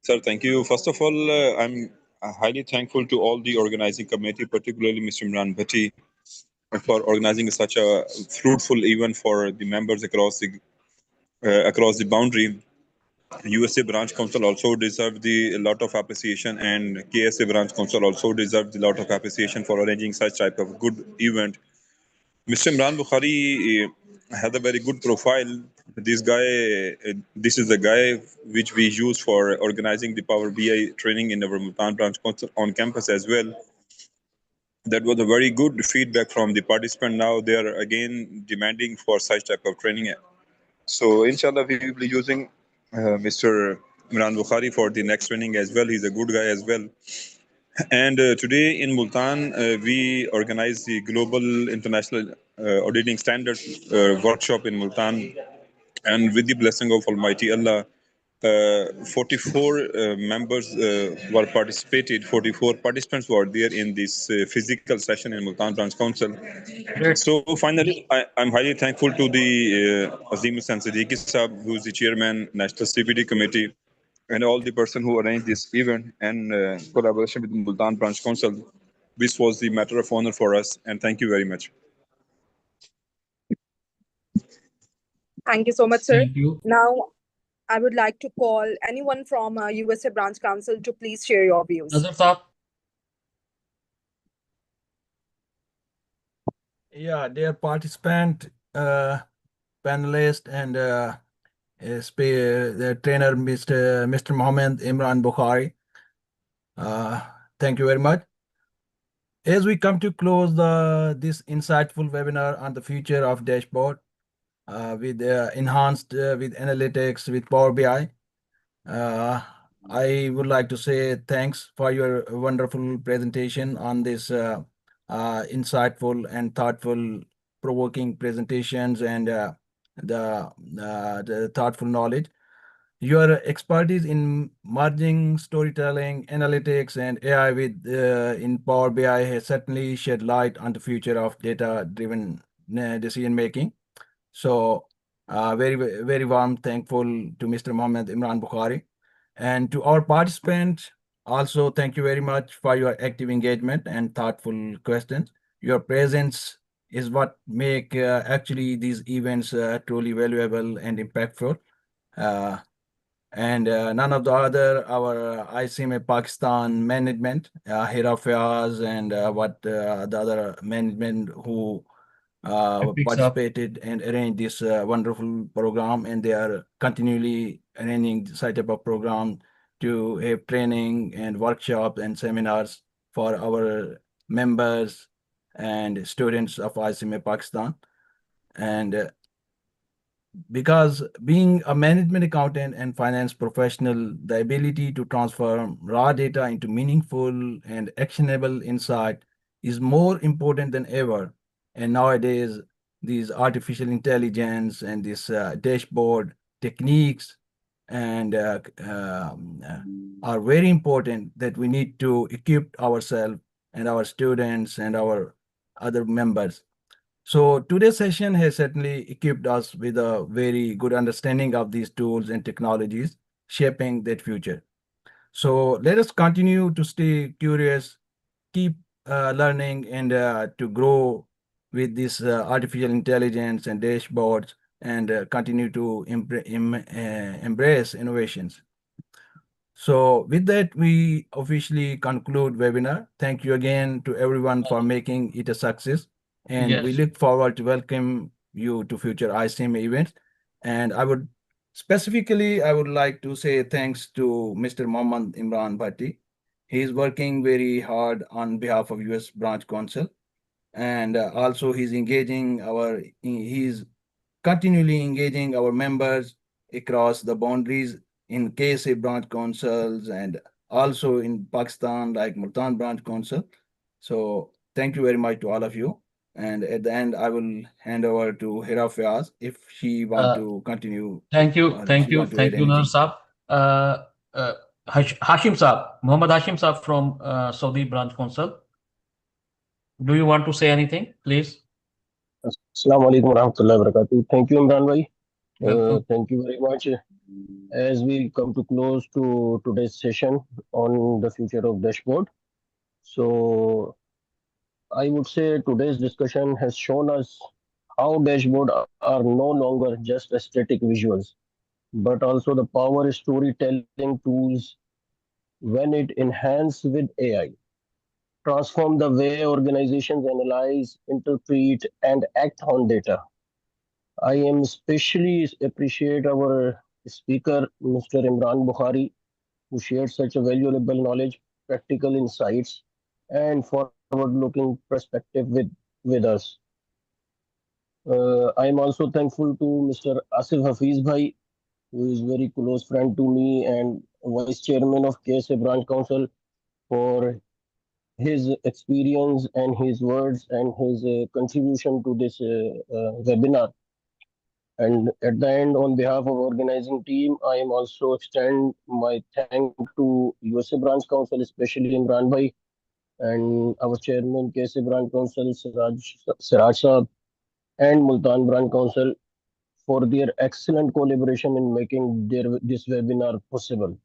Sir, thank you. First of all, I'm highly thankful to all the organizing committee, particularly Mr. Imran Bhatti, for organizing such a fruitful event for the members across the boundary. USA Branch Council also deserved a lot of appreciation, and KSA Branch Council also deserved a lot of appreciation for arranging such type of good event. Mr. Imran Bukhari had a very good profile. This is the guy which we use for organizing the Power BI training in our Multan Branch Council on campus as well. That was a very good feedback from the participant. Now they are again demanding for such type of training. So inshallah, we will be using Mr. Imran Bukhari for the next training as well. He's a good guy as well. And today in Multan, we organize the Global International Auditing Standards workshop in Multan. And with the blessing of Almighty Allah, 44 members were participated. 44 participants were there in this physical session in Multan Branch Council. Great. So finally, I'm highly thankful to the Azim Hussain Siddiqui Sahab, who is the chairman, National CPD Committee, and all the person who arranged this event and collaboration with Multan Branch Council. This was the matter of honor for us, and thank you very much. Thank you so much, sir. Thank you. Now, I would like to call anyone from USA Branch Council to please share your views. Nazar Saab. Yeah, dear participant, panelist, and the trainer, Mr. Mohammed Imran Bukhari. Thank you very much. As we come to close this insightful webinar on the future of dashboard with enhanced with analytics with Power BI, I would like to say thanks for your wonderful presentation on this insightful and thoughtful, provoking presentations and the thoughtful knowledge. Your expertise in merging storytelling, analytics, and AI with in Power BI has certainly shed light on the future of data-driven decision making. So, very warm, thankful to Mr. Mohammed Imran Bukhari, and to our participants. Also, thank you very much for your active engagement and thoughtful questions. Your presence is what make actually these events truly valuable and impactful. And none of the other, our ICMA Pakistan management, Hira Fayaz, and the other management who participated and arranged this wonderful program, and they are continually arranging such type of program to have training and workshops and seminars for our members and students of ICMA Pakistan. And because being a management accountant and finance professional, the ability to transform raw data into meaningful and actionable insight is more important than ever. And nowadays, these artificial intelligence and this dashboard techniques and are very important that we need to equip ourselves and our students and our other members. So today's session has certainly equipped us with a very good understanding of these tools and technologies shaping that future. So let us continue to stay curious, keep learning, and to grow with this artificial intelligence and dashboards, and continue to embrace innovations. So with that, we officially conclude webinar. Thank you again to everyone for making it a success. And we Yes. look forward to welcome you to future ICMA events. And I would like to say thanks to Mr. Mohammed Imran Bhatti. He is working very hard on behalf of US Branch Council. And also he's continually engaging our members across the boundaries in KSA branch councils and also in Pakistan, like Multan Branch Council. So thank you very much to all of you. And at the end, I will hand over to Hira Fayaz if she want to continue. Thank you, or if thank she you, want to thank add you, Nazar anything. Saab. Hashim Saab, Muhammad Hashim Saab from Saudi Branch Council. Do you want to say anything, please? Assalamu alaikum warahmatullahi wabarakatuh. Thank you, Imran bhai. Welcome. Thank you very much. As we come to close to today's session on the future of dashboard, so I would say today's discussion has shown us how dashboard are no longer just aesthetic visuals, but also the power storytelling tools when it enhanced with AI. Transform the way organizations analyze, interpret, and act on data. I am especially appreciate our speaker, Mr. Imran Bukhari, who shared such a valuable knowledge, practical insights, and forward-looking perspective with us. I am also thankful to Mr. Asif Hafiz Bhai, who is very close friend to me and Vice Chairman of KSA Branch Council, for his experience and his words and his contribution to this webinar. And at the end, on behalf of organizing team, I am also extend my thank to USA Branch Council, especially Imran Bhai, and our chairman KSA Branch Council, Siraj Saab, and Multan Branch Council for their excellent collaboration in making this webinar possible.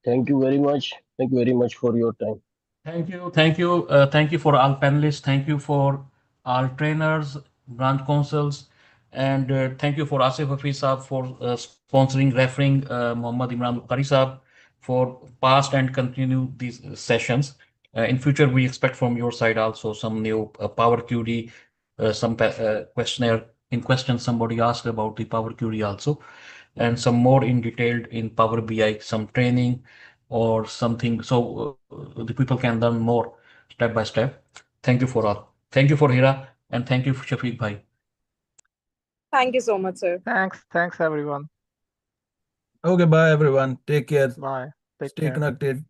Thank you very much. Thank you very much for your time. Thank you, thank you for all panelists. Thank you for all trainers, branch councils, And thank you for Asif Hafiz Saab for sponsoring, referring Muhammad Imran Bukhari Saab for past and continue these sessions. In future, we expect from your side also some new Power Query, some questionnaire. In question, somebody asked about the Power Query also, and some more in detailed in Power BI, some training or something, so the people can learn more step by step. Thank you for all. Thank you for Hira, and thank you for Shafiq Bhai. Thank you so much, sir. Thanks everyone. Okay, bye everyone. Take care. Bye. Take Stay care. connected.